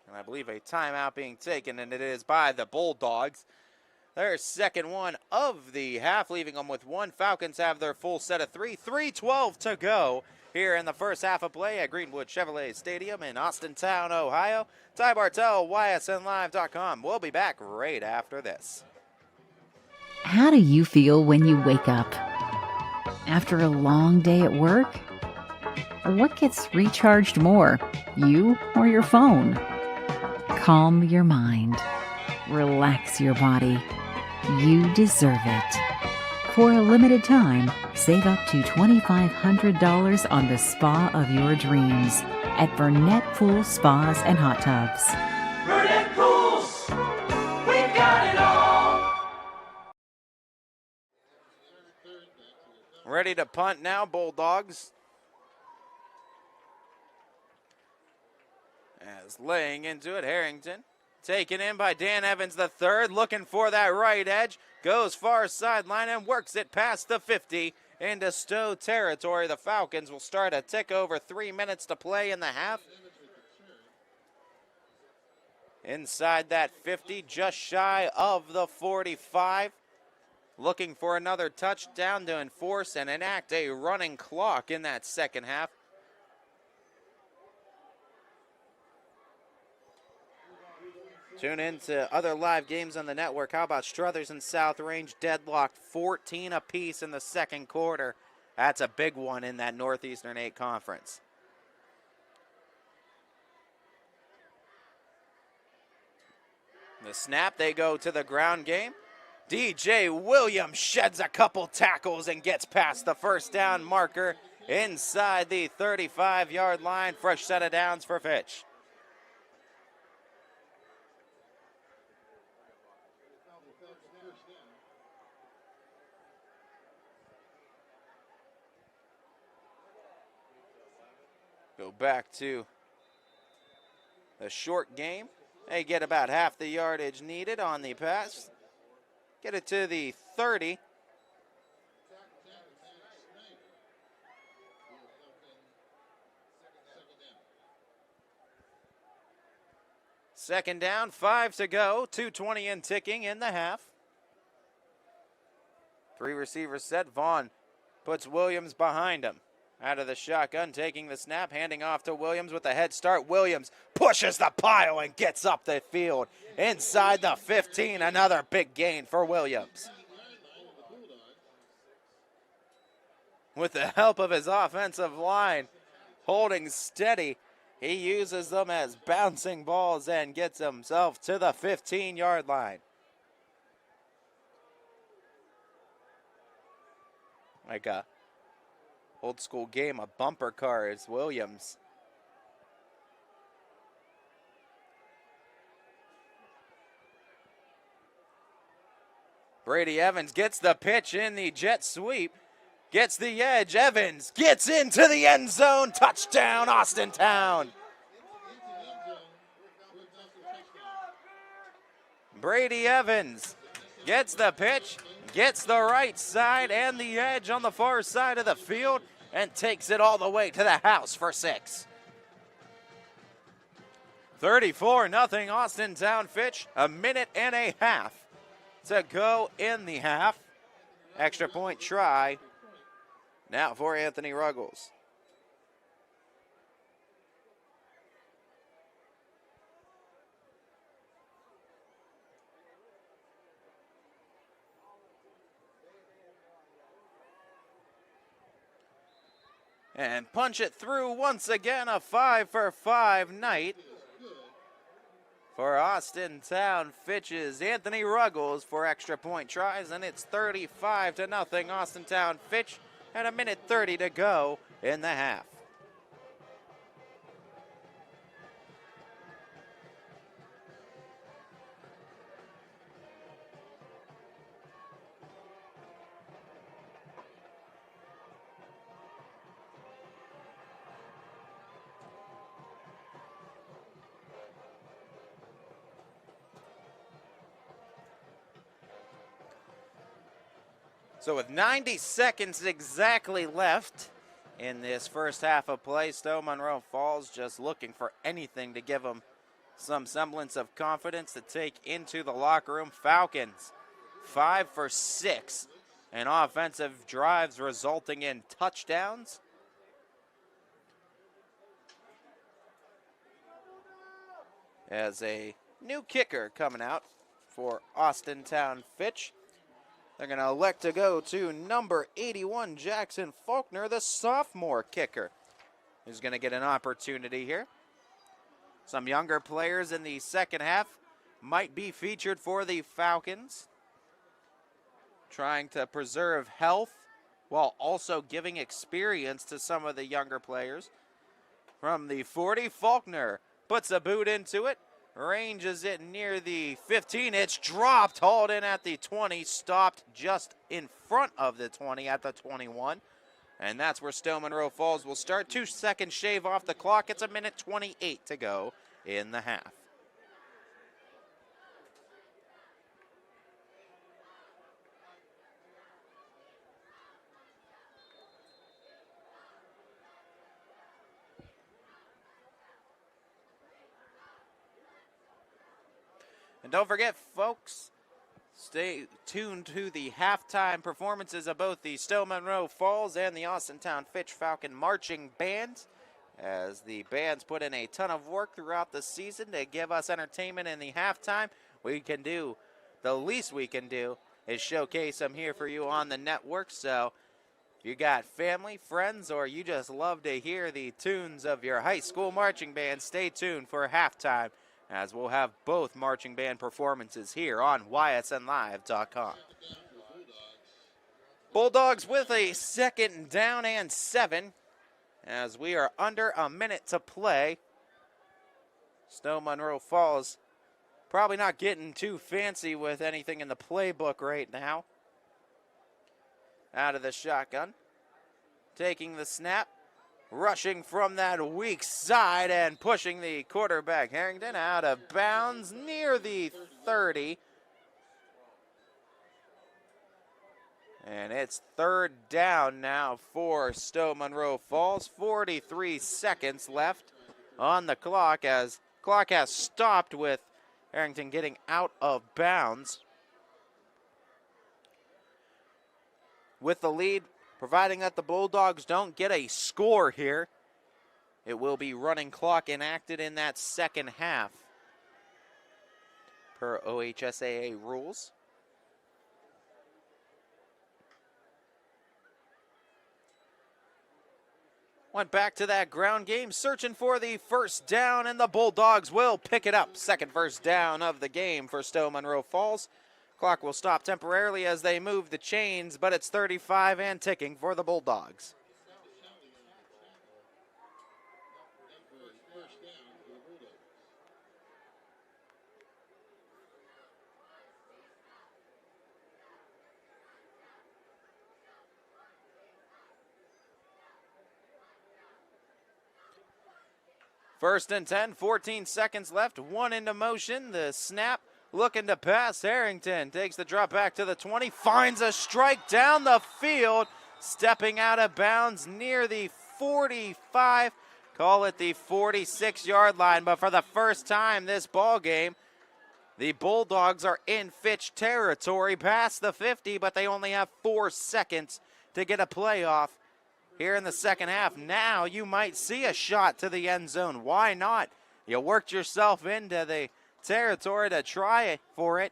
Speaker 1: And I believe a timeout being taken, and it is by the Bulldogs. Their second one of the half, leaving them with 1. Falcons have their full set of 3. 3:12 to go here in the first half of play at Greenwood Chevrolet Stadium in Austintown, Ohio. Ty Bartell, YSNLive.com. We'll be back right after this.
Speaker 12: How do you feel when you wake up? After a long day at work? What gets recharged more, you or your phone? Calm your mind. Relax your body. You deserve it. For a limited time, save up to $2,500 on the spa of your dreams at Burnett Pool Spas and Hot Tubs.
Speaker 3: Burnett Pools, we've got it all.
Speaker 1: Ready to punt now, Bulldogs. As laying into it, Harrington. Taken in by Dan Evans III, looking for that right edge. Goes far sideline and works it past the 50 into Stow territory. The Falcons will start a tick over 3 minutes to play in the half. Inside that 50, just shy of the 45. Looking for another touchdown to enforce and enact a running clock in that second half. Tune in to other live games on the network. How about Struthers and South Range deadlocked 14 apiece in the second quarter? That's a big one in that Northeastern 8 conference. The snap, they go to the ground game. DJ Williams sheds a couple tackles and gets past the first down marker inside the 35-yard line. Fresh set of downs for Fitch. Go back to the short game. They get about half the yardage needed on the pass. Get it to the 30. Second down, 5 to go, 2:20 and ticking in the half. 3 receivers set. Vaughn puts Williams behind him. Out of the shotgun, taking the snap, handing off to Williams with a head start. Williams pushes the pile and gets up the field. Inside the 15, another big gain for Williams. With the help of his offensive line holding steady, he uses them as bouncing balls and gets himself to the 15-yard line. Like a old school game of bumper cars, Williams. Brady Evans gets the pitch in the jet sweep. Gets the edge. Evans gets into the end zone. Touchdown, Austintown. Brady Evans gets the pitch, gets the right side and the edge on the far side of the field, and takes it all the way to the house for 6. 34-0 Austintown Fitch. A minute and a half to go in the half. Extra point try now for Anthony Ruggles. And punch it through once again, a 5-for-5 night for Austintown Fitch's Anthony Ruggles for extra point tries, and it's 35-0 Austintown Fitch, and a minute 30 to go in the half. So with 90 seconds exactly left in this first half of play, Stow Monroe Falls just looking for anything to give them some semblance of confidence to take into the locker room. Falcons 5 for 6 and offensive drives resulting in touchdowns. As a new kicker coming out for Austintown Fitch. They're going to elect to go to number 81, Jackson Faulkner, the sophomore kicker, who's going to get an opportunity here. Some younger players in the second half might be featured for the Falcons, trying to preserve health while also giving experience to some of the younger players. From the 40, Faulkner puts a boot into it. Ranges it near the 15. It's dropped, hauled in at the 20, stopped just in front of the 20 at the 21. And that's where Stow Monroe Falls will start. 2 seconds shave off the clock. It's a minute 28 to go in the half. And don't forget, folks, stay tuned to the halftime performances of both the Stow Monroe Falls and the Austintown Fitch Falcon marching bands, as the bands put in a ton of work throughout the season to give us entertainment in the halftime. The least we can do is showcase them here for you on the network. So if you got family, friends, or you just love to hear the tunes of your high school marching band, stay tuned for halftime, as we'll have both marching band performances here on ysnlive.com. Bulldogs with a second down and 7, as we are under a minute to play. Stow Monroe Falls probably not getting too fancy with anything in the playbook right now. Out of the shotgun, taking the snap, rushing from that weak side and pushing the quarterback Harrington out of bounds near the 30. And it's third down now for Stow Monroe Falls. 43 seconds left on the clock as clock has stopped with Harrington getting out of bounds. With the lead, providing that the Bulldogs don't get a score here, it will be running clock enacted in that second half per OHSAA rules. Went back to that ground game, searching for the first down, and the Bulldogs will pick it up. Second first down of the game for Stow Monroe Falls. Clock will stop temporarily as they move the chains, but it's 35 and ticking for the Bulldogs. First and 10, 14 seconds left, one into motion, the snap, looking to pass. Harrington takes the drop back to the 20, finds a strike down the field, stepping out of bounds near the 45, call it the 46-yard line, but for the first time this ball game, the Bulldogs are in Fitch territory past the 50, but they only have 4 seconds to get a playoff. Here in the second half, now you might see a shot to the end zone. Why not? You worked yourself into the territory to try for it.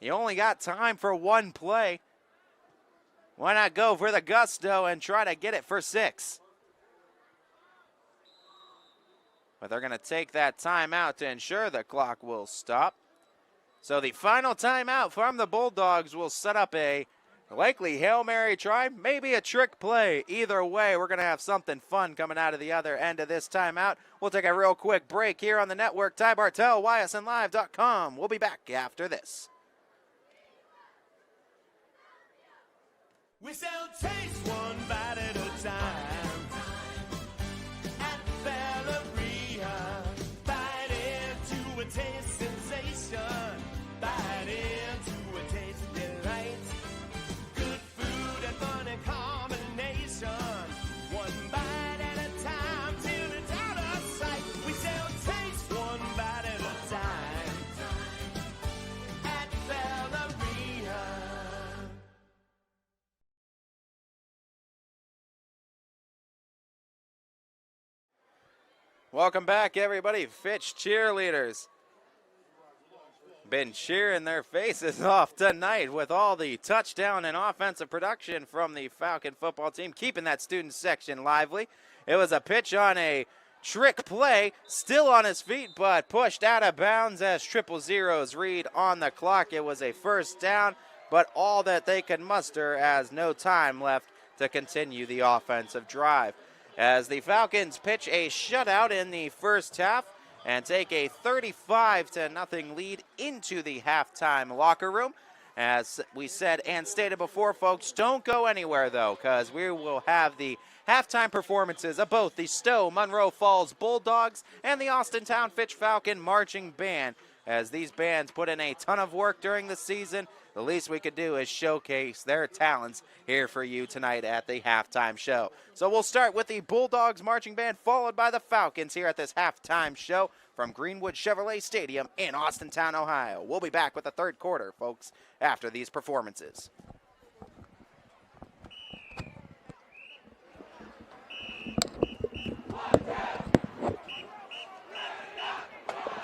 Speaker 1: You only got time for one play. Why not go for the gusto and try to get it for 6? But they're going to take that timeout to ensure the clock will stop. So the final timeout from the Bulldogs will set up a likely Hail Mary try, maybe a trick play. Either way, we're going to have something fun coming out of the other end of this timeout. We'll take a real quick break here on the network. Ty Bartell, YSNLive.com. We'll be back after this.
Speaker 3: We sell taste one bite at a time. At Valeria, bite into a taste sensation. Bite into a taste delight. Good food and fun and combination. One bite at a time till it's out of sight. We sell taste one bite at a time. At Valeria.
Speaker 1: Welcome back, everybody. Fitch cheerleaders been cheering their faces off tonight with all the touchdown and offensive production from the Falcon football team, keeping that student section lively. It was a pitch on a trick play, still on his feet, but pushed out of bounds as 000's read on the clock. It was a first down, but all that they could muster as no time left to continue the offensive drive. As the Falcons pitch a shutout in the first half and take a 35-0 lead into the halftime locker room. As we said and stated before, folks, don't go anywhere, though, because we will have the halftime performances of both the Stow Monroe Falls Bulldogs and the Austintown Fitch Falcon Marching Band. As these bands put in a ton of work during the season, the least we could do is showcase their talents here for you tonight at the halftime show. So we'll start with the Bulldogs Marching Band, followed by the Falcons here at this halftime show from Greenwood Chevrolet Stadium in Austintown, Ohio. We'll be back with the third quarter, folks, after these performances.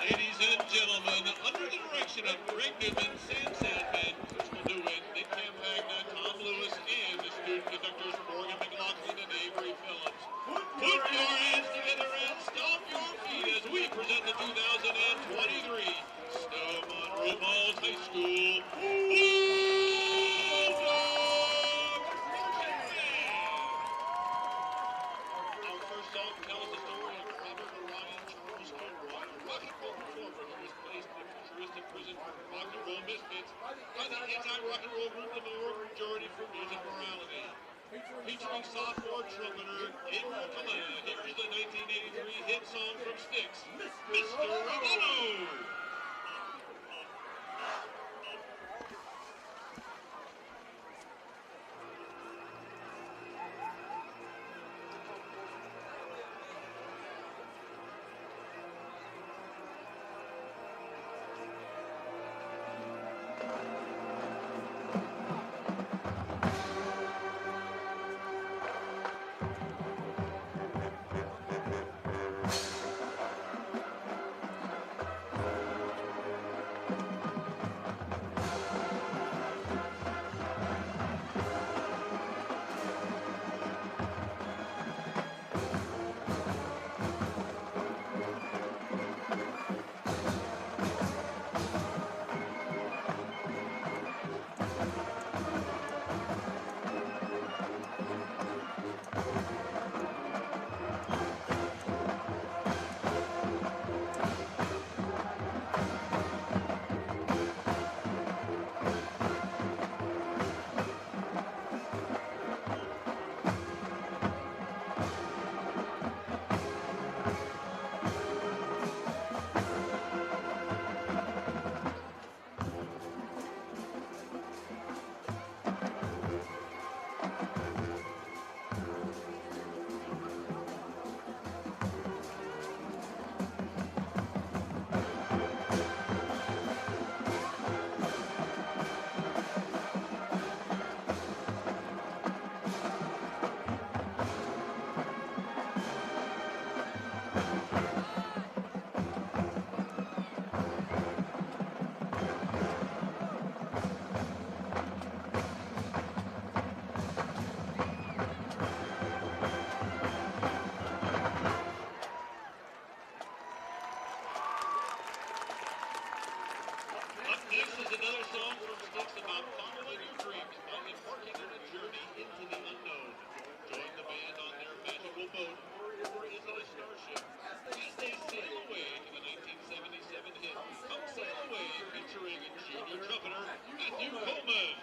Speaker 13: Ladies and gentlemen, under the direction of Greg Newman, Sam Sandman, Crystal DeWitt, Nick Campagna, Tom Lewis, and the student conductors Morgan McLaughlin and Avery Phillips. Put your hands together and stomp your feet as we present the 2023 Stow Monroe Falls High School Bulldogs Marching Band. Our first song tells the story of Robert Orion Charles Kilroy, a rock and roll performer who was placed in a futuristic prison for rock and roll misfits by the anti-rock and roll group the New York Majority for Music Morality. Featuring sophomore trumpeter Gabriel Kalea, here is the 1983 hit song from Styx, Mr. Romano. This is another song from Styx about following your dreams by embarking on a journey into the unknown. Join the band on their magical boat, or is it a starship? As they sail away to the 1977 hit, Come Sail Away, featuring junior trumpeter Matthew Coleman.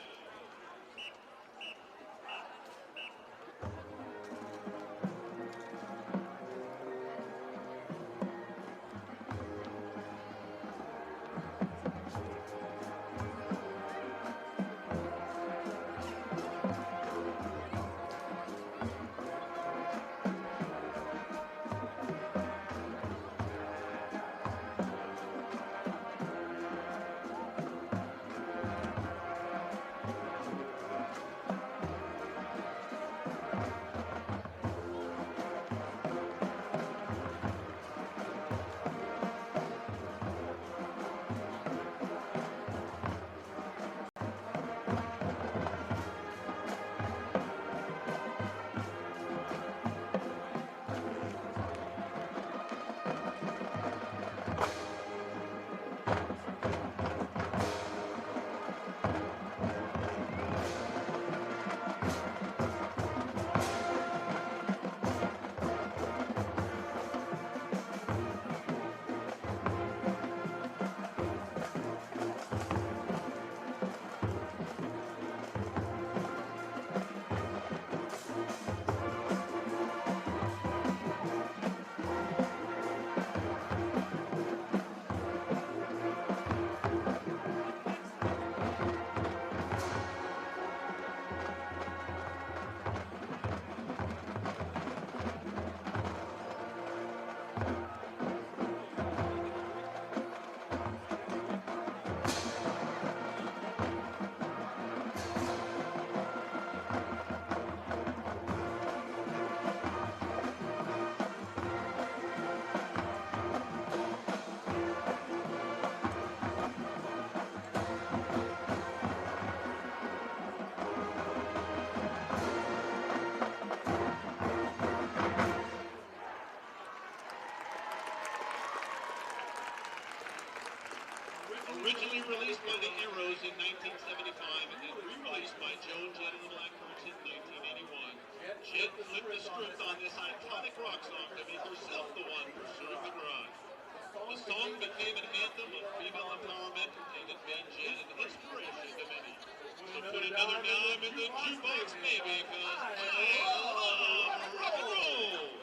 Speaker 13: Originally released by the Arrows in 1975 and then re-released by Joan Jett and the Blackbirds in 1981. Jett flipped the script on this iconic rock song to be herself the one pursuing the grind. The song became an anthem of female empowerment and it made Jett an inspiration to many. So put another dime in the jukebox, maybe, because I love rock and roll.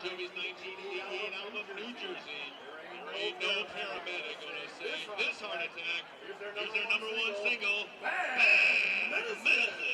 Speaker 13: Toby's 1988 album of New Jersey. Ain't no paramedic gonna save this heart attack. Here's their number one single, Bad Medicine.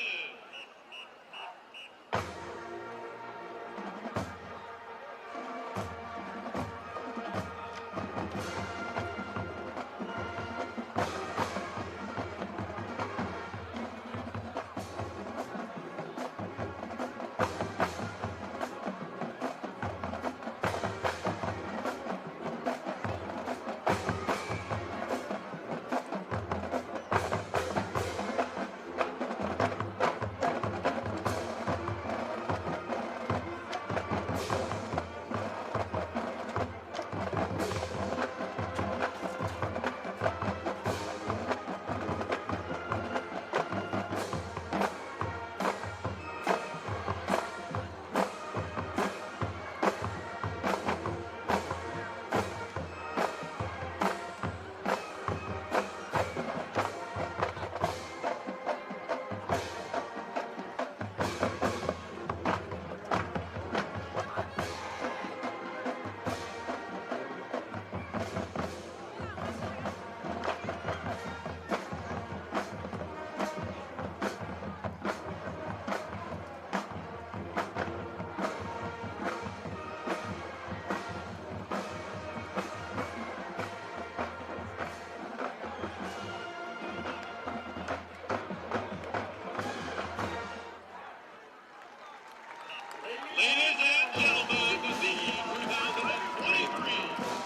Speaker 13: Ladies and gentlemen, the 2023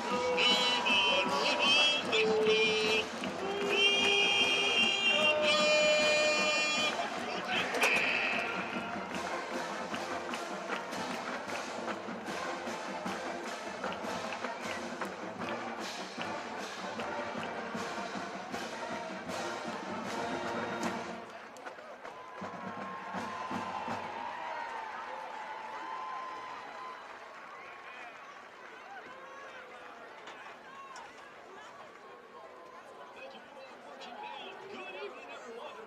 Speaker 13: Snowball Rivals the School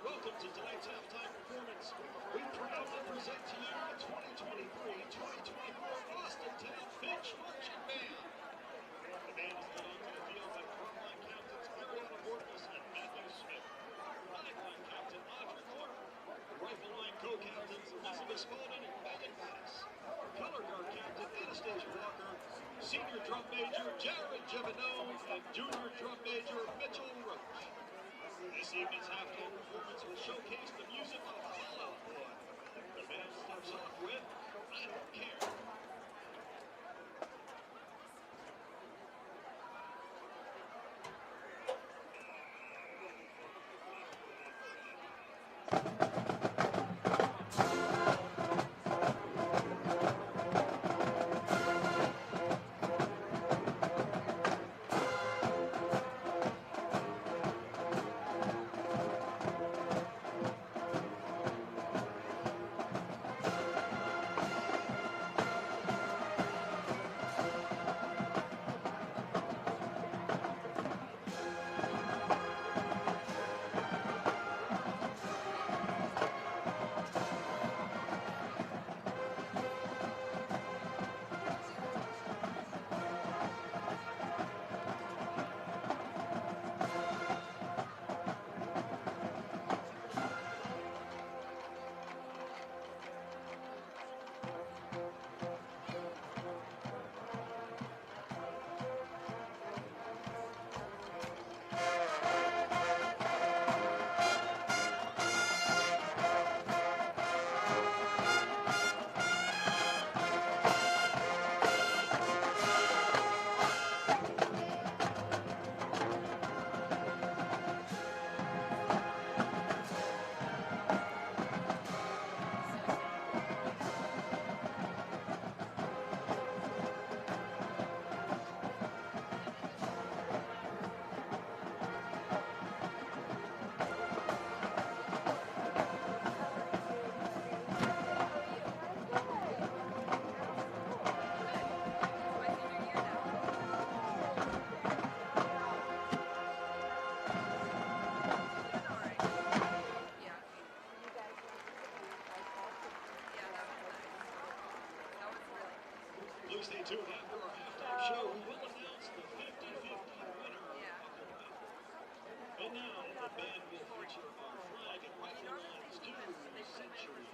Speaker 13: welcome to tonight's halftime performance. We proudly present to you the 2023-2024 Austin Town Fitch Marching Band. The band is led onto the field by front-line captains Ariana Borges and Matthew Smith, line captain Audrey Clark, rifle line co-captains Elizabeth Spalding and Megan Bass, color guard captain Anastasia Walker, senior drum major Jared Jevino, and junior drum major Mitchell Roach. This evening's halftime performance will showcase the music of Fall Out Boy. The band starts off with I Don't Care. band will feature our flag and rifle lines to centuries.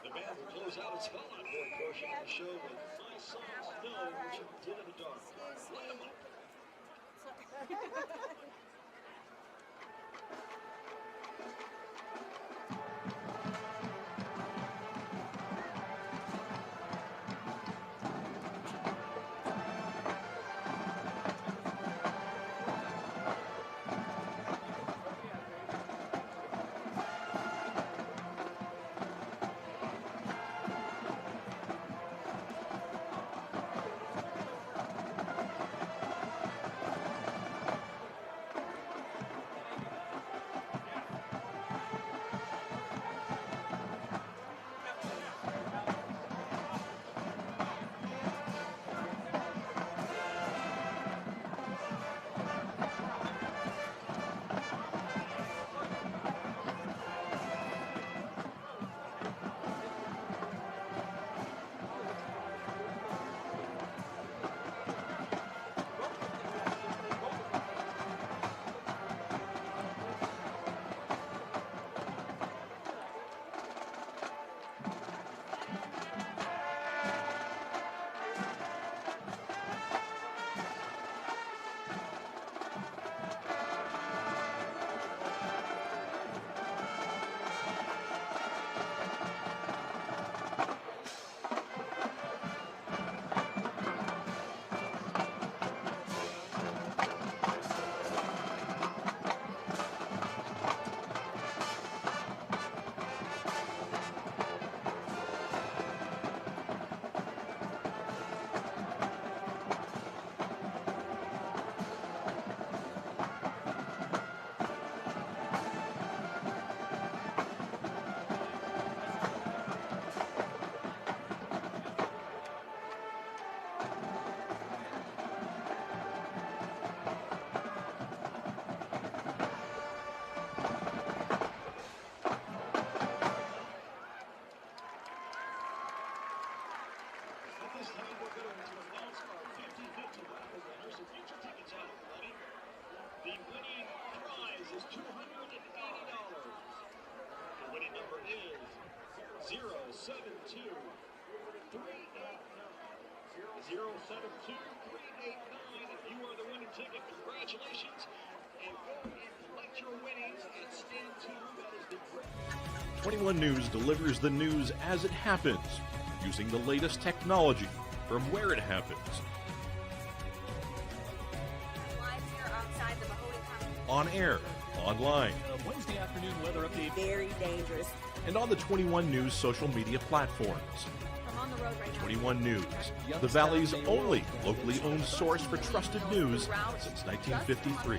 Speaker 13: The band will close out its fun on board portion of the show with My Song Stow, which you did in the dark. Light 'em up. If you are the winning ticket, congratulations. And go and collect your winnings at stand 2. That is the great.
Speaker 14: 21 News delivers the news as it happens, using the latest technology from where it happens.
Speaker 15: Live here outside the Mahoney County.
Speaker 14: On air, online,
Speaker 16: Wednesday afternoon weather update.
Speaker 15: Very dangerous.
Speaker 14: and on the 21 News social media platforms.
Speaker 15: From on the road right now.
Speaker 14: 21 News, the Valley's only locally owned source for trusted news since 1953.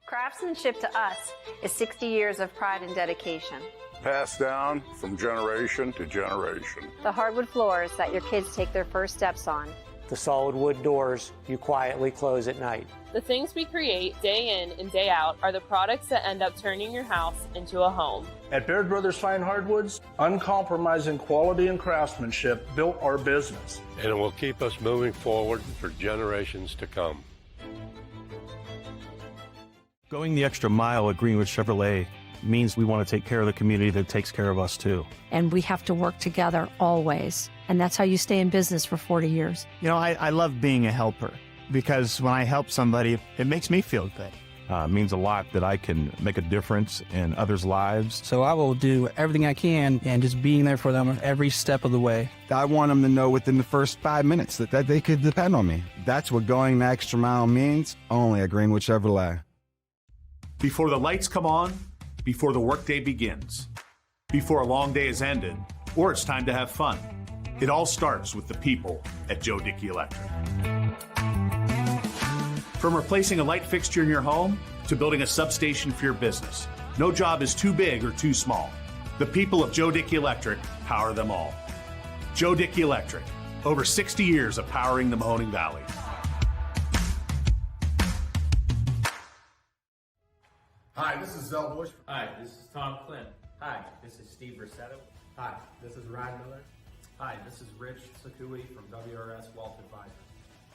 Speaker 5: Craftsmanship to us is 60 years of pride and dedication.
Speaker 6: Passed down from generation to generation.
Speaker 5: The hardwood floors that your kids take their first steps on.
Speaker 7: The solid wood doors you quietly close at night.
Speaker 8: The things we create day in and day out are the products that end up turning your house into a home.
Speaker 9: At Baird Brothers Fine Hardwoods, uncompromising quality and craftsmanship built our business.
Speaker 10: And it will keep us moving forward for generations to come.
Speaker 16: Going the extra mile at Greenwood Chevrolet means we want to take care of the community that takes care of us too.
Speaker 17: And we have to work together always. And that's how you stay in business for 40 years.
Speaker 18: You know, I love being a helper because when I help somebody, it makes me feel good.
Speaker 16: It means a lot that I can make a difference in others' lives.
Speaker 19: So I will do everything I can and just being there for them every step of the way.
Speaker 18: I want them to know within the first 5 minutes that they could depend on me. That's what going the extra mile means, only at Greenwood Chevrolet.
Speaker 20: Before the lights come on, before the workday begins, before a long day is ended, or it's time to have fun. It all starts with the people at Joe Dickey Electric. From replacing a light fixture in your home to building a substation for your business, no job is too big or too small. The people of Joe Dickey Electric power them all. Joe Dickey Electric, over 60 years of powering the Mahoning Valley.
Speaker 21: Hi, this is Zell Bush.
Speaker 22: Hi, this is Tom Clint. Hi, this is Steve Rossetto.
Speaker 23: Hi, this is Ryan Miller.
Speaker 22: Hi, this is Rich Sakui from WRS Wealth Advisors.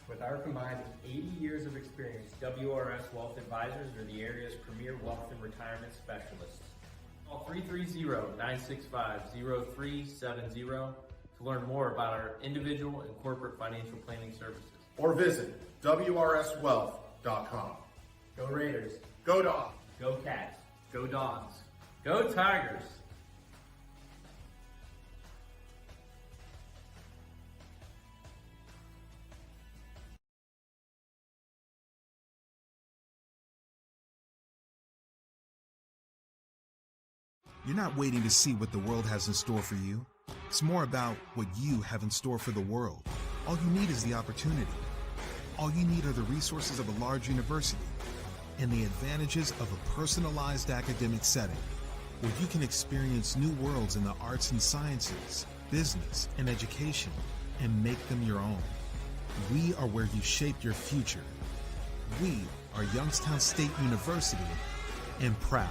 Speaker 23: With our combined 80 years of experience,
Speaker 22: WRS Wealth Advisors are the area's premier wealth and retirement specialists. Call 330-965-0370 to learn more about our individual and corporate financial planning services.
Speaker 21: Or visit WRSwealth.com.
Speaker 23: Go Raiders.
Speaker 21: Go Dogs.
Speaker 22: Go Cats. Go Dogs. Go Tigers.
Speaker 24: You're not waiting to see what the world has in store for you. It's more about what you have in store for the world. All you need is the opportunity. All you need are the resources of a large university and the advantages of a personalized academic setting where you can experience new worlds in the arts and sciences, business, and education and make them your own. We are where you shape your future. We are Youngstown State University and proud.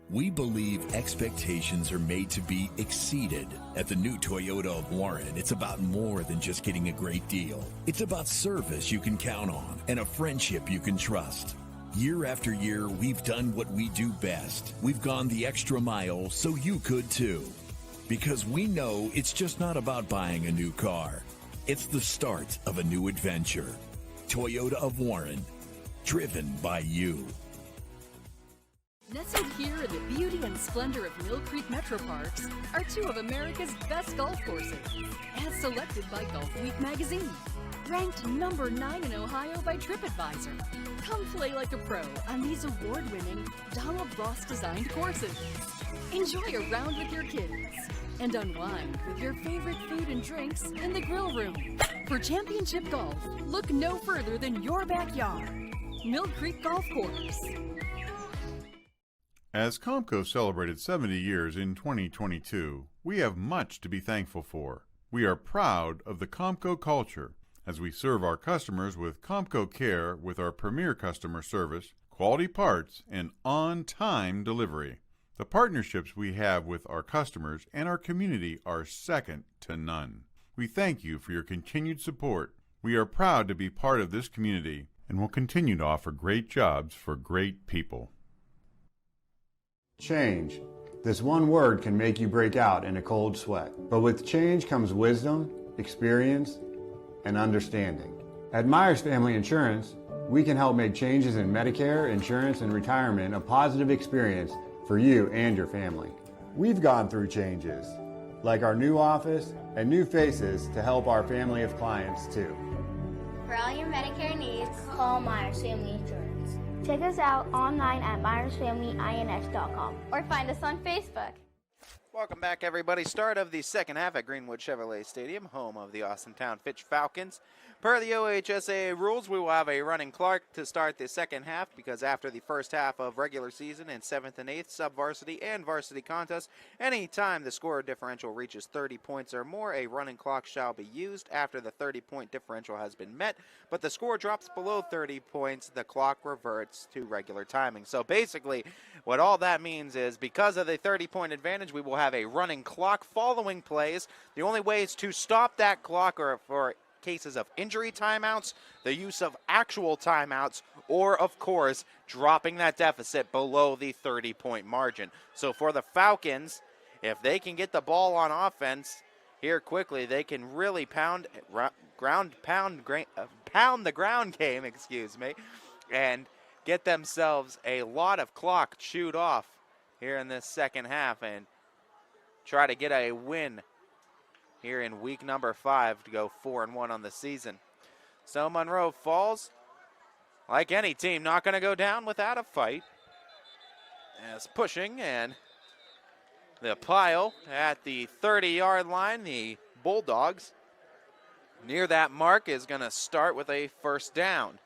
Speaker 25: We believe expectations are made to be exceeded. At the new Toyota of Warren, it's about more than just getting a great deal. It's about service you can count on and a friendship you can trust. Year after year, we've done what we do best. We've gone the extra mile so you could too. Because we know it's just not about buying a new car. It's the start of a new adventure. Toyota of Warren, driven by you.
Speaker 26: Nestled here in the beauty and splendor of Mill Creek Metro Parks are two of America's best golf courses, as selected by Golf Week magazine. Ranked number 9 in Ohio by TripAdvisor. Come play like a pro on these award-winning Donald Ross-designed courses. Enjoy a round with your kids and unwind with your favorite food and drinks in the grill room. For championship golf, look no further than your backyard. Mill Creek Golf Course.
Speaker 27: As Comco celebrated 70 years in 2022, we have much to be thankful for. We are proud of the Comco culture as we serve our customers with Comco Care with our premier customer service, quality parts, and on-time delivery. The partnerships we have with our customers and our community are second to none. We thank you for your continued support. We are proud to be part of this community and will continue to offer great jobs for great people.
Speaker 28: Change. This one word can make you break out in a cold sweat. But with change comes wisdom, experience, and understanding. At Myers Family Insurance, we can help make changes in Medicare, insurance, and retirement a positive experience for you and your family. We've gone through changes, like our new office and new faces to help our family of clients too.
Speaker 29: For all your Medicare needs, call Myers Family Insurance.
Speaker 1: Check us out online at MyersFamilyINS.com or find us on Facebook.
Speaker 2: Welcome back, everybody. Start of the second half at Greenwood Chevrolet Stadium, home of the Austintown Fitch Falcons. Per the OHSAA rules, we will have a running clock to start the second half because after the first half of regular season and 7th and 8th sub-varsity and varsity contests, any time the score differential reaches 30 points or more, a running clock shall be used after the 30-point differential has been met. But the score drops below 30 points, the clock reverts to regular timing. So basically, what all that means is because of the 30-point advantage, we will have a running clock following plays. The only ways to stop that clock are for cases of injury timeouts, the use of actual timeouts, or, of course, dropping that deficit below the 30-point margin. So for the Falcons, if they can get the ball on offense here quickly, they can really pound the ground game, and get themselves a lot of clock chewed off here in this second half and try to get a win here in week number 5 to go 4-1 on the season. So Monroe Falls, like any team, not going to go down without a fight. As pushing and the pile at the 30-yard line, the Bulldogs near that mark is going to start with a first down.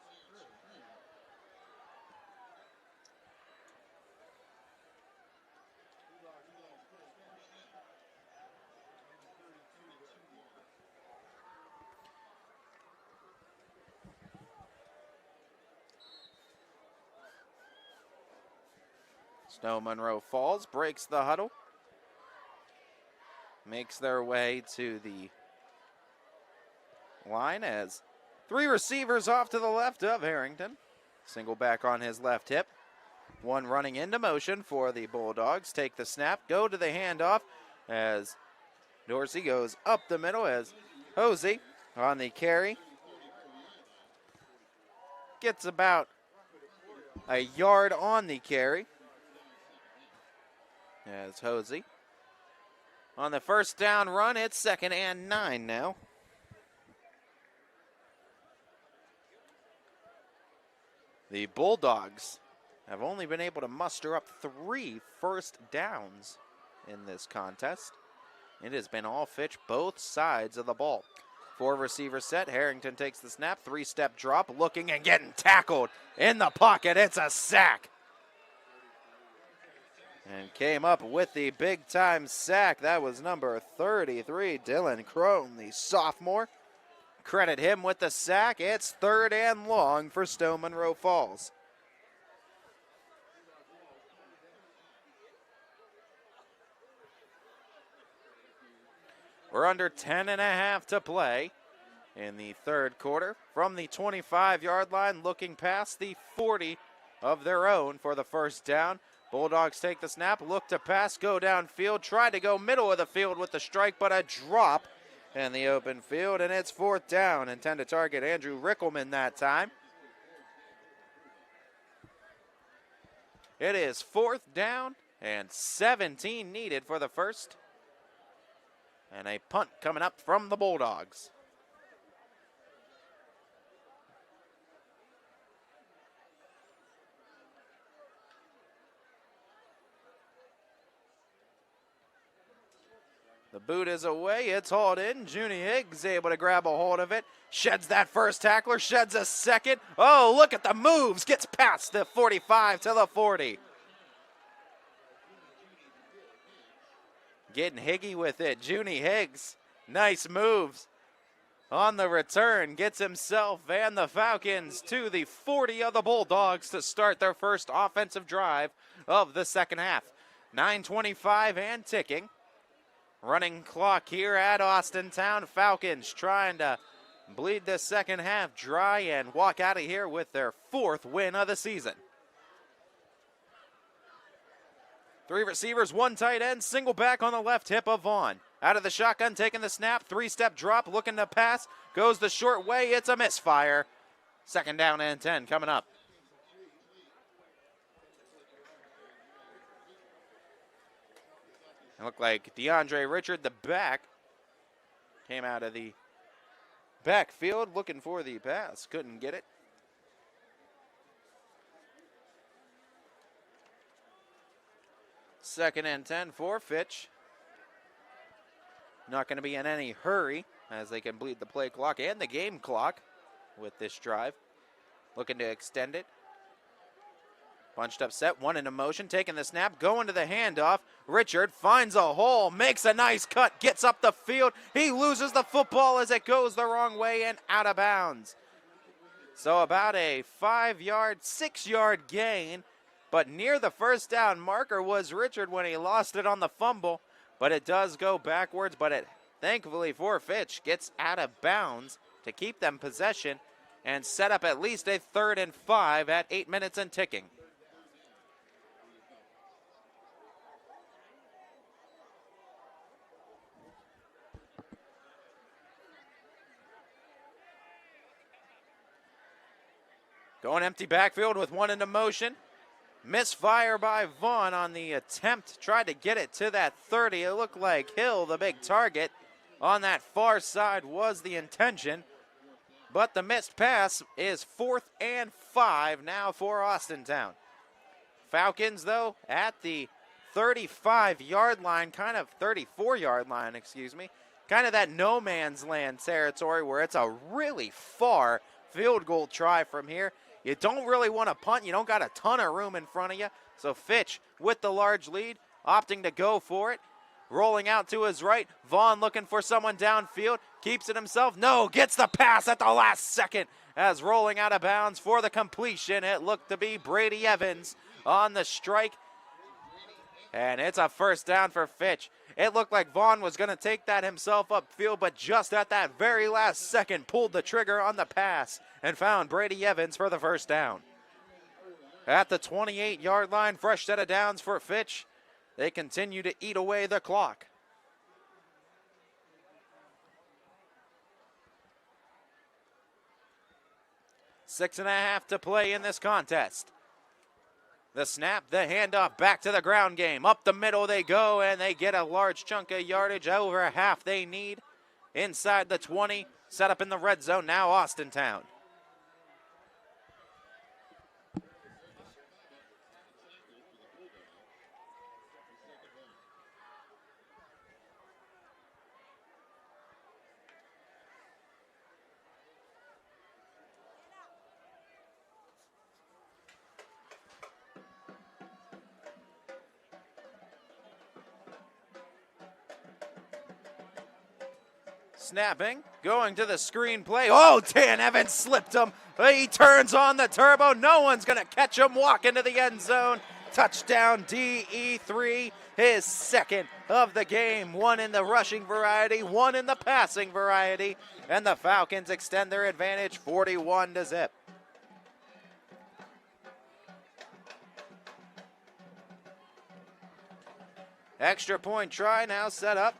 Speaker 2: Stow Monroe Falls breaks the huddle, makes their way to the line as 3 receivers off to the left of Harrington. Single back on his left hip. 1 running into motion for the Bulldogs. Take the snap, go to the handoff as Dorsey goes up the middle as Hosey on the carry. Gets about a yard on the carry. As Hosey. On the first down run, it's 2nd and 9 now. The Bulldogs have only been able to muster up 3 first downs in this contest. It has been all Fitch, both sides of the ball. 4 receiver set. Harrington takes the snap. 3-step drop, looking and getting tackled in the pocket. It's a sack. And came up with the big-time sack. That was number 33, Dylan Crone, the sophomore. Credit him with the sack. It's 3rd and long for Stow Monroe Falls. We're under 10.5 to play in the third quarter. From the 25-yard line, looking past the 40 of their own for the first down. Bulldogs take the snap, look to pass, go downfield, try to go middle of the field with the strike, but a drop in the open field, and it's 4th down. Intend to target Andrew Rickelman that time. It is 4th down and 17 needed for the first. And a punt coming up from the Bulldogs. The boot is away. It's hauled in. Junie Higgs able to grab a hold of it. Sheds that first tackler. Sheds a second. Oh, look at the moves. Gets past the 45 to the 40. Getting Higgy with it. Junie Higgs. Nice moves. On the return. Gets himself and the Falcons to the 40 of the Bulldogs to start their first offensive drive of the second half. 9:25 and ticking. Running clock here at Austintown. Falcons trying to bleed the second half dry and walk out of here with their 4th win of the season. 3 receivers, 1 tight end, single back on the left hip of Vaughn. Out of the shotgun, taking the snap, 3-step drop, looking to pass, goes the short way, it's a misfire. 2nd down and 10 coming up. It looked like DeAndre Richard, the back, came out of the backfield looking for the pass. Couldn't get it. 2nd and 10 for Fitch. Not going to be in any hurry as they complete the play clock and the game clock with this drive. Looking to extend it. Bunched up set, one into motion, taking the snap, going to the handoff. Richard finds a hole, makes a nice cut, gets up the field. He loses the football as it goes the wrong way and out of bounds. So about a 5-yard, 6-yard gain, but near the first down marker was Richard when he lost it on the fumble, but it does go backwards, but it thankfully for Fitch gets out of bounds to keep them possession and set up at least a 3rd and 5 at 8 minutes and ticking. Going empty backfield with one into motion. Misfire by Vaughn on the attempt. Tried to get it to that 30. It looked like Hill, the big target, on that far side was the intention. But the missed pass is 4th and 5 now for Austintown. Falcons, though, at the 35-yard line, kind of 34-yard line, excuse me. Kind of that no man's land territory where it's a really far field goal try from here. You don't really want to punt. You don't got a ton of room in front of you. So Fitch with the large lead, opting to go for it. Rolling out to his right. Vaughn looking for someone downfield. Keeps it himself. No, gets the pass at the last second as rolling out of bounds for the completion. It looked to be Brady Evans on the strike. And it's a 1st down for Fitch. It looked like Vaughn was going to take that himself upfield, but just at that very last second pulled the trigger on the pass and found Brady Evans for the 1st down. At the 28-yard line, fresh set of downs for Fitch. They continue to eat away the clock. Six and a half to play in this contest. The snap, the handoff, back to the ground game. Up the middle they go, and they get a large chunk of yardage, over half they need. Inside the 20, set up in the red zone, now Austintown. Snapping, going to the screen play. Oh, Dan Evans slipped him. He turns on the turbo. No one's going to catch him. Walk into the end zone. Touchdown DE3, his 2nd of the game. 1 in the rushing variety, 1 in the passing variety. And the Falcons extend their advantage 41-0. Extra point try now set up.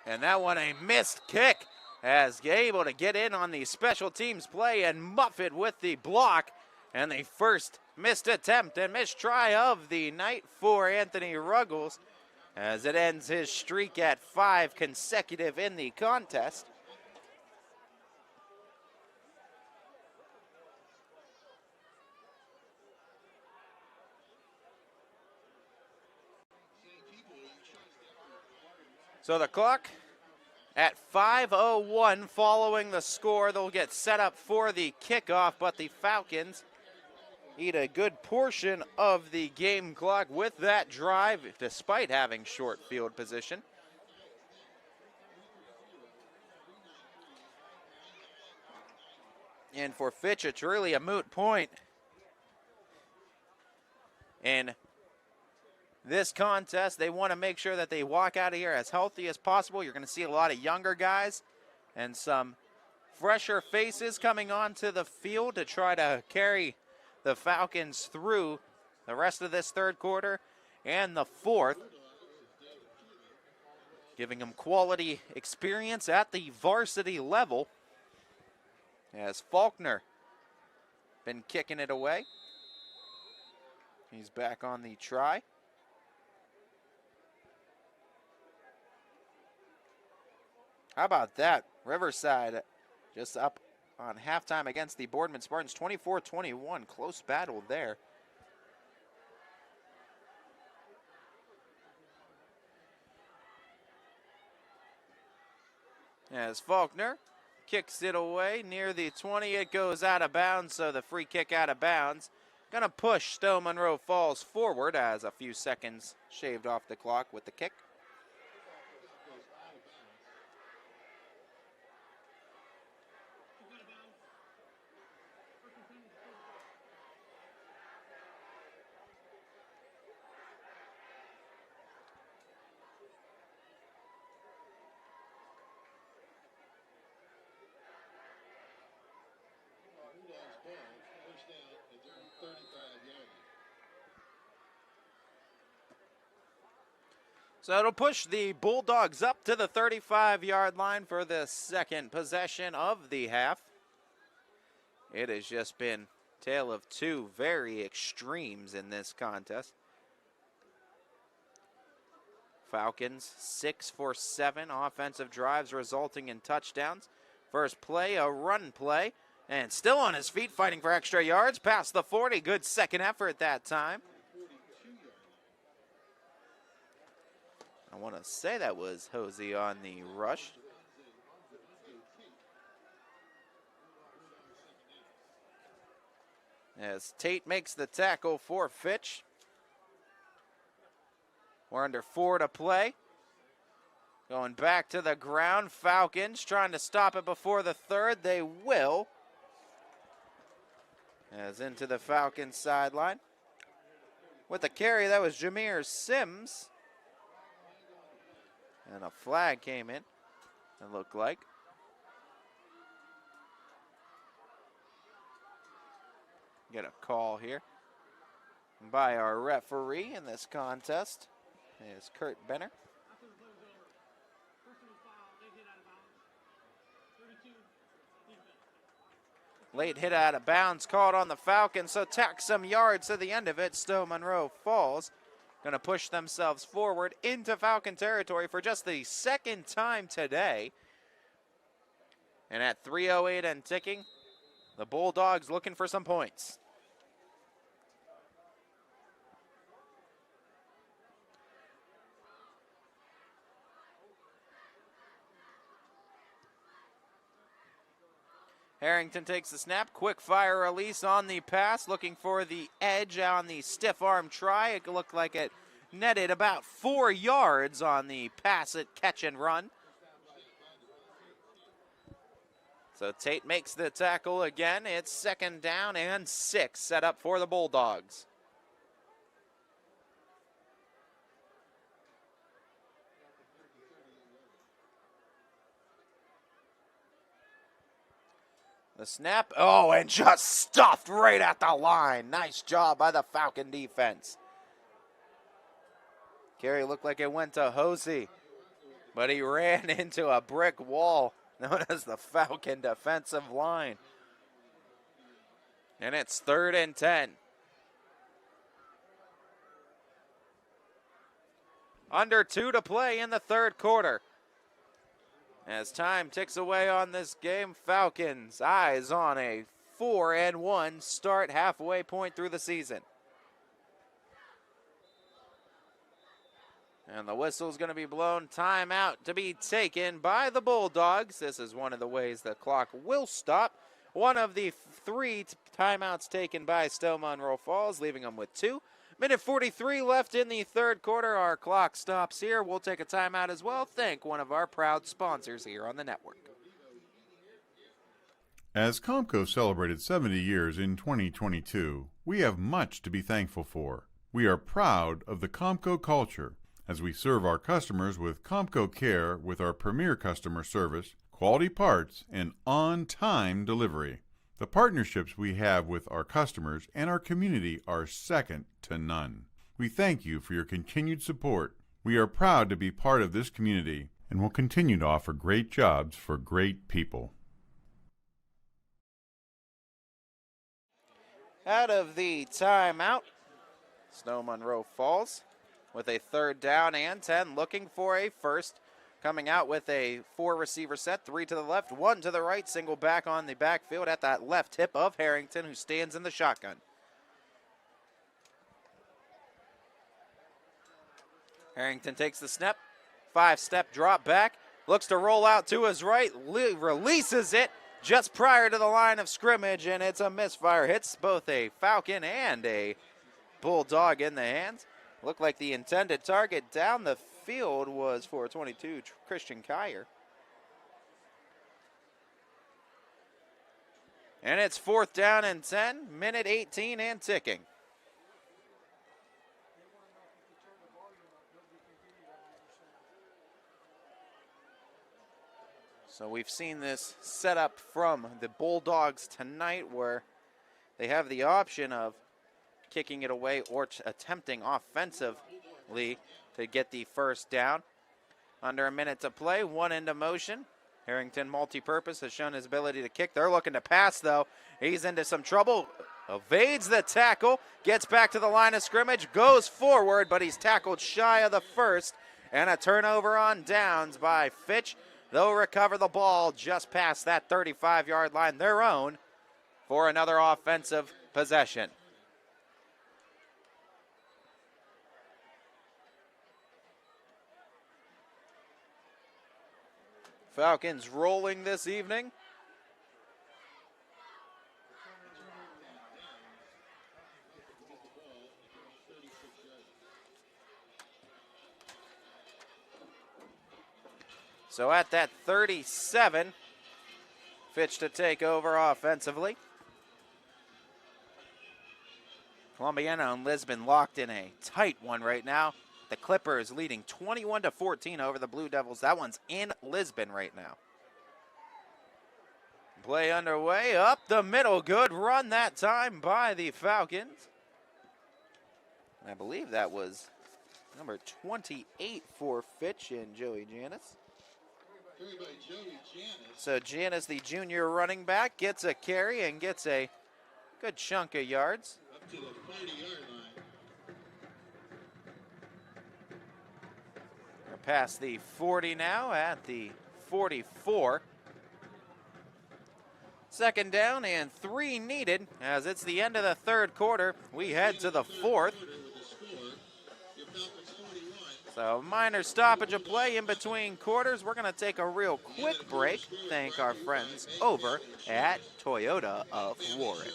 Speaker 2: And that one a missed kick as able to get in on the special teams play and muff it with the block. And the first missed attempt and missed try of the night for Anthony Ruggles as it ends his streak at 5 consecutive in the contest. So the clock at 5:01 following the score. They'll get set up for the kickoff, but the Falcons eat a good portion of the game clock with that drive, despite having short field position. And for Fitch, it's really a moot point in this contest. They want to make sure that they walk out of here as healthy as possible. You're going to see a lot of younger guys and some fresher faces coming onto the field to try to carry the Falcons through the rest of this 3rd quarter and the 4th, giving them quality experience at the varsity level as Faulkner been kicking it away. He's back on the try. How about that? Riverside just up on halftime against the Boardman Spartans, 24-21. Close battle there. As Faulkner kicks it away near the 20, it goes out of bounds, so the free kick out of bounds. Gonna push Stow Monroe Falls forward as a few seconds shaved off the clock with the kick. So it'll push the Bulldogs up to the 35-yard line for the second possession of the half. It has just been a tale of two very extremes in this contest. Falcons 6 for 7 offensive drives resulting in touchdowns. First play, a run play, and still on his feet fighting for extra yards past the 40. Good second effort that time. I want to say that was Hosey on the rush. As Tate makes the tackle for Fitch. We're under 4 to play. Going back to the ground. Falcons trying to stop it before the third. They will. As into the Falcons sideline. With the carry, that was Jameer Sims. And a flag came in, it looked like. Get a call here by our referee in this contest is Kurt Benner. Late hit out of bounds called on the Falcons, so tack some yards to the end of it. Stow Monroe Falls going to push themselves forward into Falcon territory for just the second time today. And at 3:08 and ticking, the Bulldogs looking for some points. Harrington takes the snap, quick fire release on the pass, looking for the edge on the stiff arm try. It looked like it netted about 4 yards on the pass it, catch and run. So Tate makes the tackle again. It's 2nd down and 6 set up for the Bulldogs. The snap, oh, and just stuffed right at the line. Nice job by the Falcon defense. Carry looked like it went to Hosey, but he ran into a brick wall known as the Falcon defensive line. And it's 3rd and 10. Under 2 to play in the 3rd quarter. As time ticks away on this game, Falcons eyes on a 4-1 start, halfway point through the season. And the whistle's going to be blown. Timeout to be taken by the Bulldogs. This is one of the ways the clock will stop. One of the 3 timeouts taken by Stow Monroe Falls, leaving them with 2. Minute 43 left in the 3rd quarter. Our clock stops here. We'll take a timeout as well. Thank one of our proud sponsors here on the network.
Speaker 27: As Comco celebrated 70 years in 2022, we have much to be thankful for. We are proud of the Comco culture as we serve our customers with Comco Care with our premier customer service, quality parts, and on-time delivery. The partnerships we have with our customers and our community are second to none. We thank you for your continued support. We are proud to be part of this community and will continue to offer great jobs for great people.
Speaker 2: out of the timeout. Snow Monroe falls with a 3rd down and 10, looking for a first. Coming out with a 4-receiver set, 3 to the left, 1 to the right, single back on the backfield at that left hip of Harrington, who stands in the shotgun. Harrington takes the snap, 5-step drop back, looks to roll out to his right, releases it just prior to the line of scrimmage, and it's a misfire. Hits both a Falcon and a Bulldog in the hands. Looked like the intended target down the field was for 22, Christian Kyer. And it's 4th down and 10, minute 18 and ticking. So we've seen this setup from the Bulldogs tonight, where they have the option of kicking it away or attempting offensively to get the first down. Under a minute to play, 1 into motion. Harrington, multi-purpose, has shown his ability to kick. They're looking to pass, though. He's into some trouble, evades the tackle, gets back to the line of scrimmage, goes forward, but he's tackled shy of the first, and a turnover on downs by Fitch. They'll recover the ball just past that 35-yard line, their own, for another offensive possession. Falcons rolling this evening. So at that 37, Fitch to take over offensively. Columbiana and Lisbon locked in a tight one right now. The Clippers leading 21-14 over the Blue Devils. That one's in Lisbon right now. Play underway, up the middle, good run that time by the Falcons. I believe that was number 28 for Fitch and Joey Janis. So Janis, the junior running back, gets a carry and gets a good chunk of yards.
Speaker 3: Up to the 40-yard line.
Speaker 2: We're past the 40 now at the 44. 2nd down and 3 needed as it's the end of the 3rd quarter. We head to the 4th. So minor stoppage of play in between quarters. We're going to take a real quick break. Thank our friends over at Toyota of Warren.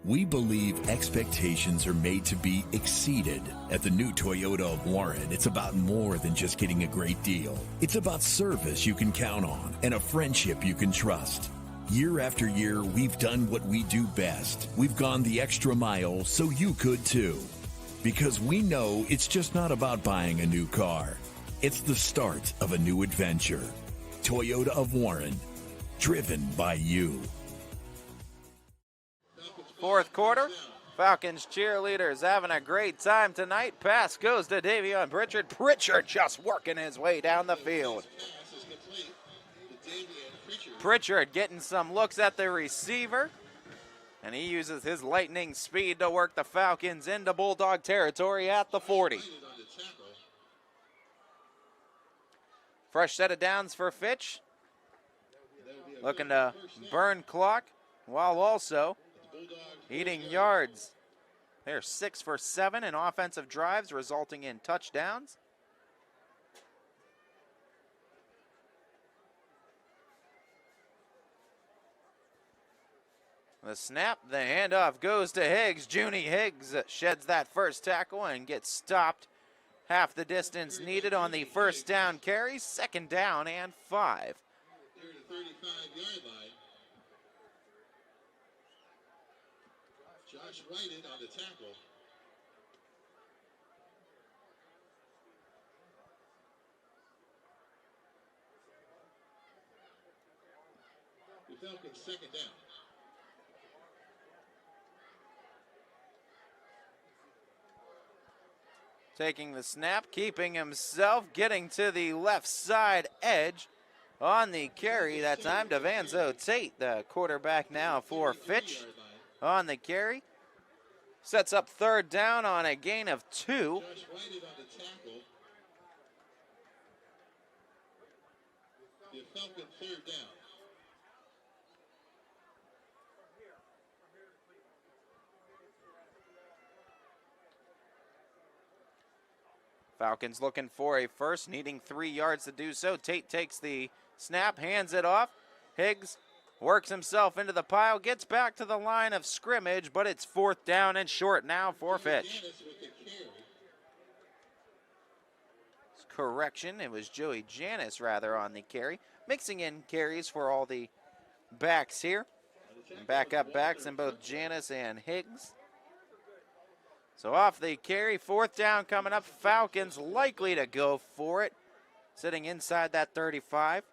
Speaker 25: We believe expectations are made to be exceeded. At the new Toyota of Warren, it's about more than just getting a great deal. It's about service you can count on and a friendship you can trust. Year after year, we've done what we do best. We've gone the extra mile so you could too. Because we know it's just not about buying a new car. It's the start of a new adventure. Toyota of Warren, driven by you.
Speaker 2: 4th quarter, Falcons cheerleaders having a great time tonight. Pass goes to Davion Pritchard. Pritchard just working his way down the field. Pritchard getting some looks at the receiver. And he uses his lightning speed to work the Falcons into Bulldog territory at the 40. Fresh set of downs for Fitch. Looking to burn clock while also eating yards. They're 6 for 7 in offensive drives, resulting in touchdowns. The snap, the handoff goes to Higgs. Junie Higgs sheds that first tackle and gets stopped half the distance needed on the first down carry. 2nd down and 5.
Speaker 3: They're at the 35-yard line. Josh Whited on the tackle. The Falcons 2nd down.
Speaker 2: Taking the snap, keeping himself, getting to the left side edge on the carry. That time, Devanzo Tate, the quarterback now for Fitch. on the carry. Sets up third down on a gain of 2.
Speaker 3: Josh Whited on the tackle. The Falcon third down.
Speaker 2: Falcons looking for a first, needing 3 yards to do so. Tate takes the snap, hands it off. Higgs works himself into the pile, gets back to the line of scrimmage, but it's fourth down and short now for Fitch. Correction, it was Joey Janis rather on the carry. Mixing in carries for all the backs here. Backup backs in both Janis and Higgs. So off the carry, fourth down coming up. Falcons likely to go for it. Sitting inside that 35.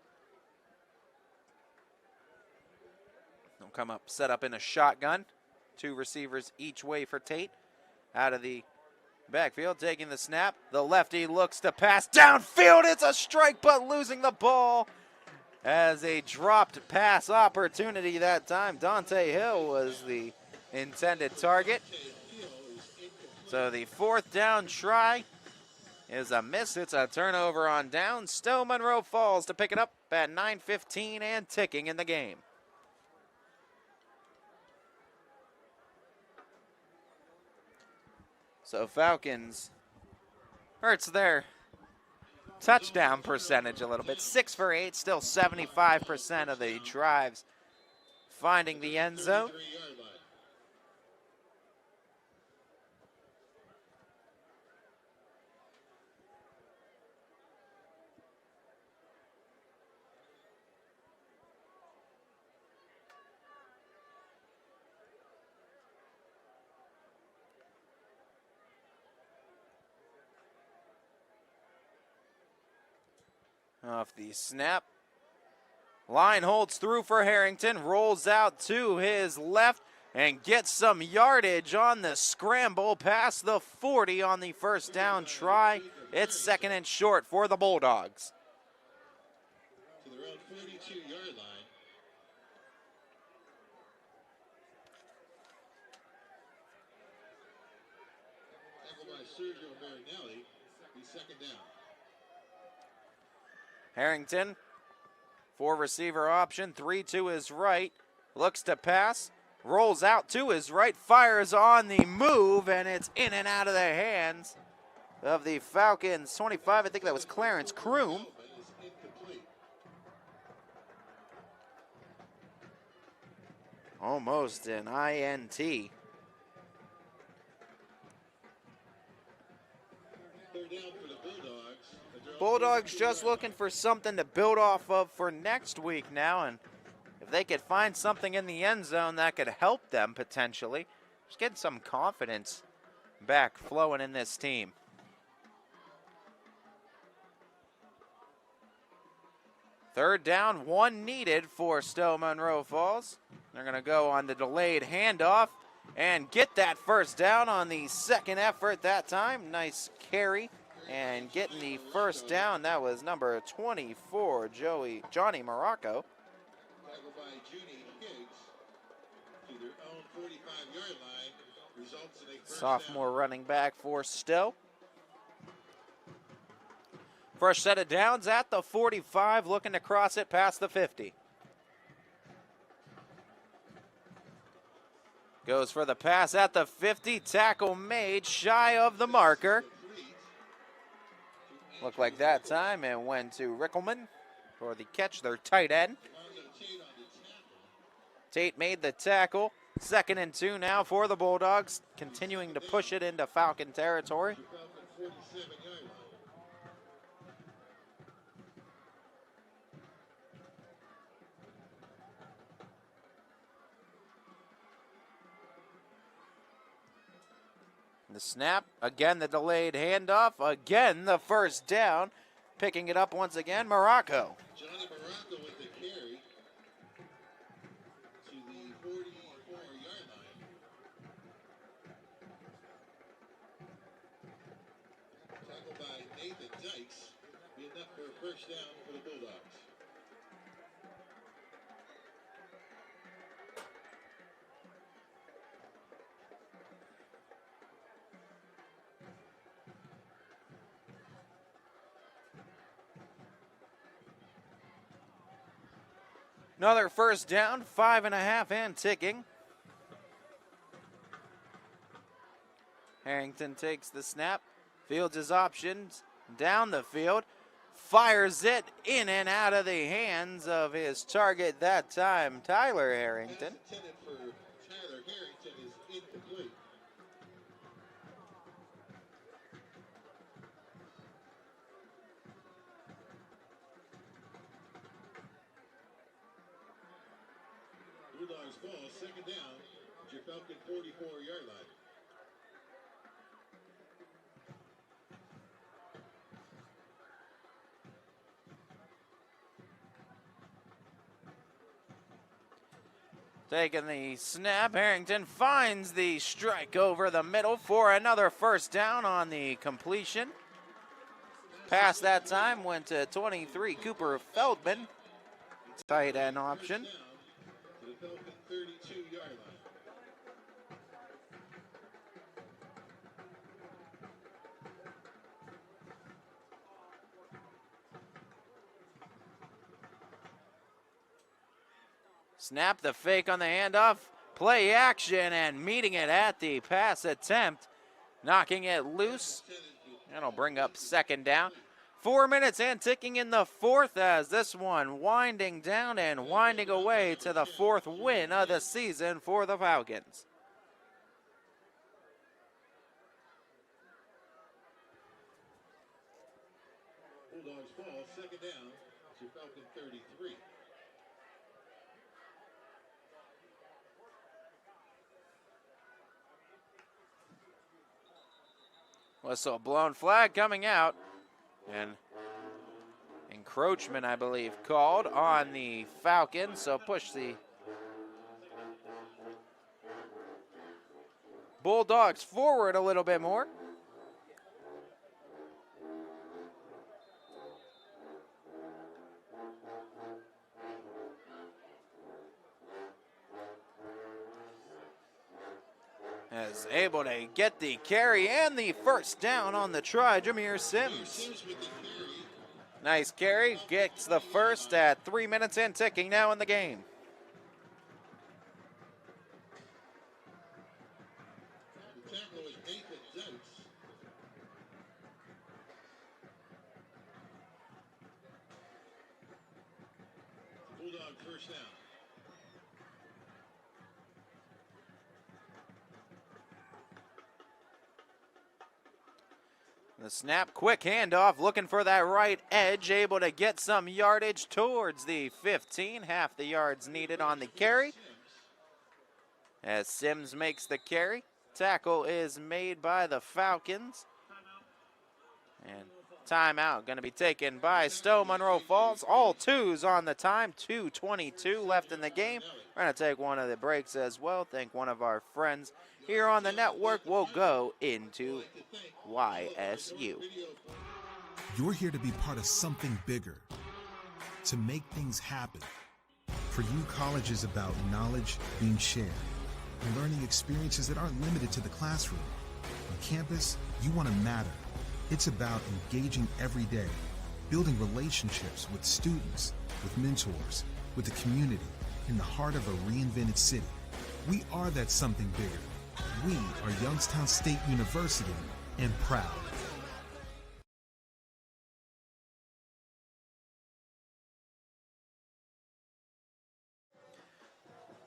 Speaker 2: They'll come up, set up in a shotgun. 2 receivers each way for Tate. Out of the backfield, taking the snap. The lefty looks to pass downfield. It's a strike, but losing the ball as a dropped pass opportunity that time. Dante Hill was the intended target. So the fourth down try is a miss. It's a turnover on down. Stow Monroe Falls to pick it up at 9:15 and ticking in the game. So Falcons hurts their touchdown percentage a little bit. 6 for 8, still 75% of the drives finding the end zone. Off the snap. Line holds through for Harrington, rolls out to his left and gets some yardage on the scramble past the 40 on the first down try. It's second and short for the Bulldogs.
Speaker 3: To their own 42-yard line. Tackled by Sergio Marinelli. He's second down.
Speaker 2: Harrington, 4 receiver option, 3 to his right, looks to pass, rolls out to his right, fires on the move, and it's in and out of the hands of the Falcons. 25, I think that was Clarence Kroom. Almost an INT.
Speaker 3: Third down for the Bulldogs.
Speaker 2: Bulldogs just looking for something to build off of for next week now, and if they could find something in the end zone that could help them potentially, just getting some confidence back flowing in this team. Third down, 1 needed for Stow Monroe Falls. They're going to go on the delayed handoff and get that first down on the second effort that time. Nice carry. And getting the first down, that was number 24, Johnny Morocco.
Speaker 3: Tackled by Junie Higgs to their own 45-yard line. Results in a first
Speaker 2: Sophomore running back for Stow. First set of downs at the 45, looking to cross it past the 50. Goes for the pass at the 50, tackle made, shy of the marker. Looked like that time and went to Rickelman for the catch, their tight end. Tate made the tackle. 2nd and 2 now for the Bulldogs, continuing to push it into Falcon territory. The snap, again the delayed handoff, again the first down. Picking it up once again, Morocco.
Speaker 3: Johnny Morocco with the carry to the 44-yard line. Tackled by Nathan Dykes. Be enough for a first down for the Bulldogs.
Speaker 2: Another first down, 5.5 and ticking. Harrington takes the snap, fields his options down the field, fires it in and out of the hands of his target that time, Tyler Harrington.
Speaker 3: Pass intended for Tyler Harrington is incomplete. Bulldogs ball, second down, at your Falcon 44-yard line.
Speaker 2: Taking the snap, Harrington finds the strike over the middle for another first down on the completion. Pass that time went to 23, Cooper Feldman. Tight end option.
Speaker 3: To the Falcon 32-yard line.
Speaker 2: Snap, the fake on the handoff, play action, and meeting it at the pass attempt, knocking it loose. That'll bring up second down. 4 minutes and ticking in the fourth as this one winding down and winding away to the fourth win of the season for the Falcons.
Speaker 3: Bulldogs ball, second down, at your Falcon 33.
Speaker 2: Whistle blown, flag coming out, and encroachment, I believe, called on the Falcons, so push the Bulldogs forward a little bit more. Is able to get the carry and the first down on the try, Jameer Sims. Nice carry, gets the first at 3 minutes and ticking now in the game.
Speaker 3: The tackle is Nathan Dukes. Bulldog first down.
Speaker 2: The snap, quick handoff, looking for that right edge, able to get some yardage towards the 15, half the yards needed on the carry. As Sims makes the carry, tackle is made by the Falcons. And timeout going to be taken by Stow Monroe Falls. All twos on the time, 2:22 left in the game. We're going to take one of the breaks as well. Thank one of our friends here on the network. We'll go into YSU.
Speaker 24: You're here to be part of something bigger, to make things happen. For you, college is about knowledge being shared and learning experiences that aren't limited to the classroom. On campus, you want to matter. It's about engaging every day, building relationships with students, with mentors, with the community in the heart of a reinvented city. We are that something bigger. We are Youngstown State University and proud.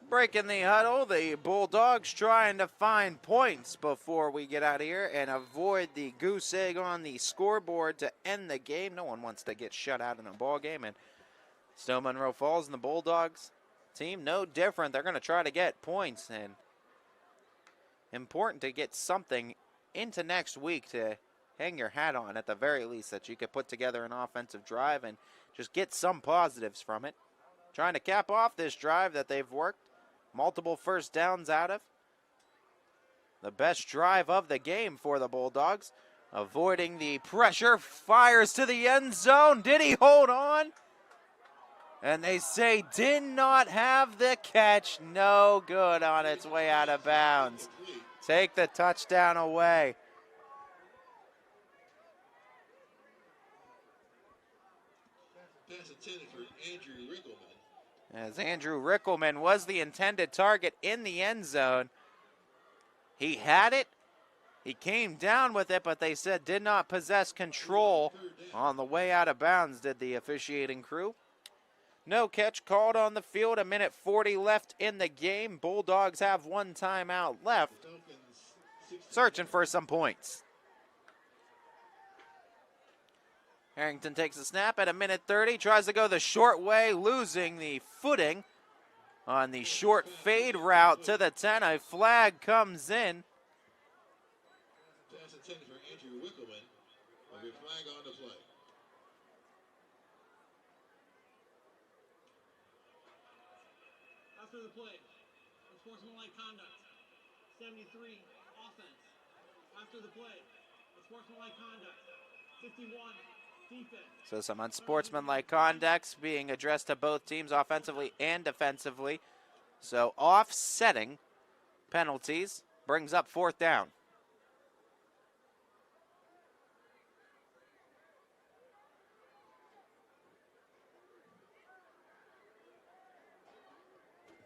Speaker 2: Breaking the huddle, the Bulldogs trying to find points before we get out of here and avoid the goose egg on the scoreboard to end the game. No one wants to get shut out in a ball game, and Stow Monroe Falls and the Bulldogs team no different. They're going to try to get points, and important to get something into next week to hang your hat on at the very least, that you could put together an offensive drive and just get some positives from it. Trying to cap off this drive that they've worked multiple first downs out of. The best drive of the game for the Bulldogs. Avoiding the pressure, fires to the end zone. Did he hold on? And they say did not have the catch. No good on its way out of bounds. Take the touchdown away.
Speaker 3: Pass intended for Andrew Riggleman.
Speaker 2: as Andrew Rickelman was the intended target in the end zone. He had it. He came down with it, but they said did not possess control on the way out of bounds, did the officiating crew. No catch called on the field. 1:40 left in the game. Bulldogs have one timeout left. Searching for some points. Harrington takes a snap at 1:30. Tries to go the short way, losing the footing on the short fade route to the 10. A flag comes in.
Speaker 3: Pass intended for Andrew Wickelman. There'll be a flag on the play.
Speaker 4: After the play, unsportsmanlike conduct, 73, offense. After the play, unsportsmanlike conduct, 51, defense.
Speaker 2: So some unsportsmanlike conducts being addressed to both teams offensively and defensively. So offsetting penalties brings up 4th down.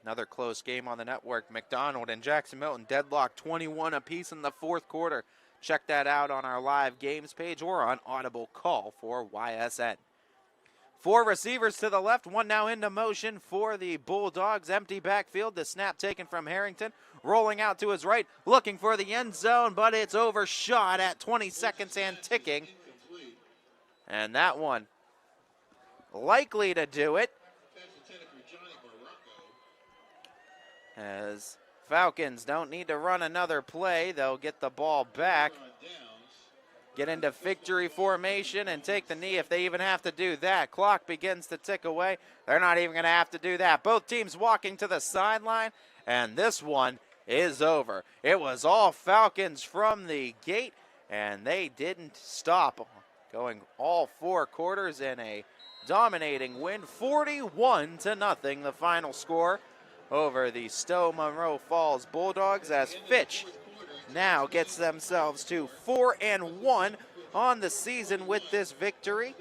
Speaker 2: Another close game on the network. McDonald and Jackson Milton deadlocked 21 apiece in the 4th quarter. Check that out on our live games page or on Audible Call for YSN. 4 receivers to the left, one now into motion for the Bulldogs. Empty backfield, the snap taken from Harrington. Rolling out to his right, looking for the end zone, but it's overshot at 20 seconds and ticking. And that one likely to do it, as Falcons don't need to run another play. They'll get the ball back, get into victory formation, and take the knee if they even have to do that. Clock begins to tick away. They're not even going to have to do that. Both teams walking to the sideline, and this one is over. It was all Falcons from the gate, and they didn't stop, going all 4 quarters in a dominating win. 41-0, the final score over the Stow Monroe Falls Bulldogs, as Fitch now gets themselves to 4-1 on the season with this victory.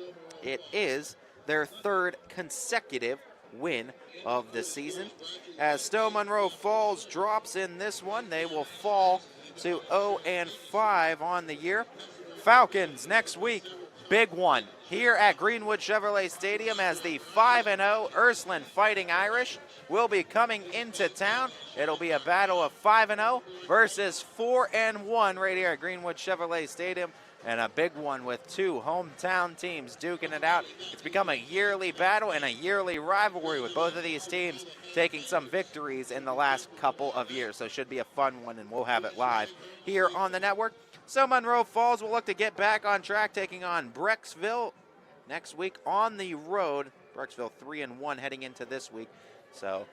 Speaker 2: It is their 3rd consecutive win of the season. As Stow Monroe Falls drops in this one, they will fall to 0-5 on the year. Falcons next week, big one here at Greenwood Chevrolet Stadium, as the 5-0 Ursuline Fighting Irish will be coming into town. It'll be a battle of 5-0 versus 4-1 right here at Greenwood Chevrolet Stadium, and a big one with 2 hometown teams duking it out. It's become a yearly battle and a yearly rivalry, with both of these teams taking some victories in the last couple of years. So it should be a fun one, and we'll have it live here on the network. So Monroe Falls will look to get back on track, taking on Brecksville next week on the road. Brecksville 3-1 heading into this week. So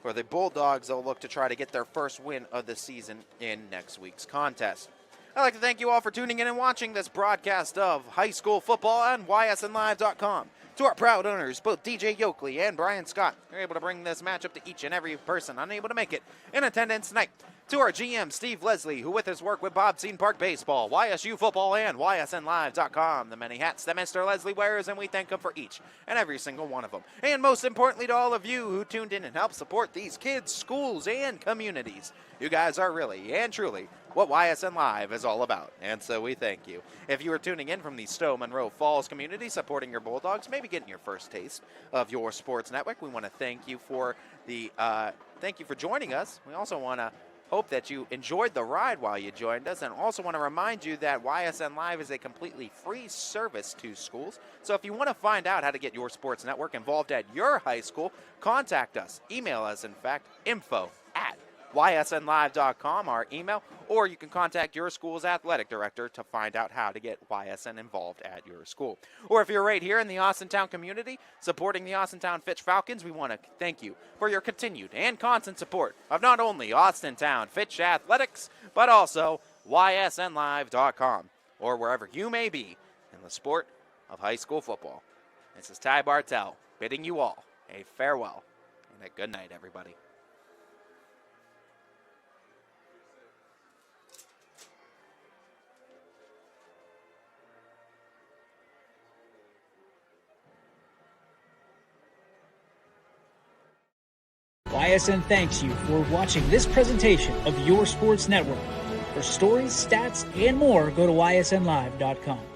Speaker 2: for the Bulldogs, they'll look to try to get their first win of the season in next week's contest. I'd like to thank you all for tuning in and watching this broadcast of high school football on ysnlive.com. To our proud owners, both DJ Yoakley and Brian Scott, are able to bring this matchup to each and every person unable to make it in attendance tonight. To our GM, Steve Leslie, who with his work with Bob Scene Park Baseball, YSU Football, and ysnlive.com, the many hats that Mr. Leslie wears, and we thank him for each and every single one of them. And most importantly to all of you who tuned in and helped support these kids, schools, and communities. You guys are really and truly what YSN Live is all about, and so we thank you. If you are tuning in from the Stow Monroe Falls community, supporting your Bulldogs, maybe getting your first taste of your sports network, we want to thank you for joining us. We also want to hope that you enjoyed the ride while you joined us, and also want to remind you that YSN Live is a completely free service to schools. So if you want to find out how to get your sports network involved at your high school, contact us. Email us, in fact, info@ysnlive.com, our email, or you can contact your school's athletic director to find out how to get YSN involved at your school. Or if you're right here in the Austintown community supporting the Austintown Fitch Falcons, we want to thank you for your continued and constant support of not only Austintown Fitch Athletics, but also ysnlive.com, or wherever you may be in the sport of high school football. This is Ty Bartell bidding you all a farewell and a good night, everybody.
Speaker 5: YSN thanks you for watching this presentation of your sports network. For stories, stats, and more, go to ysnlive.com.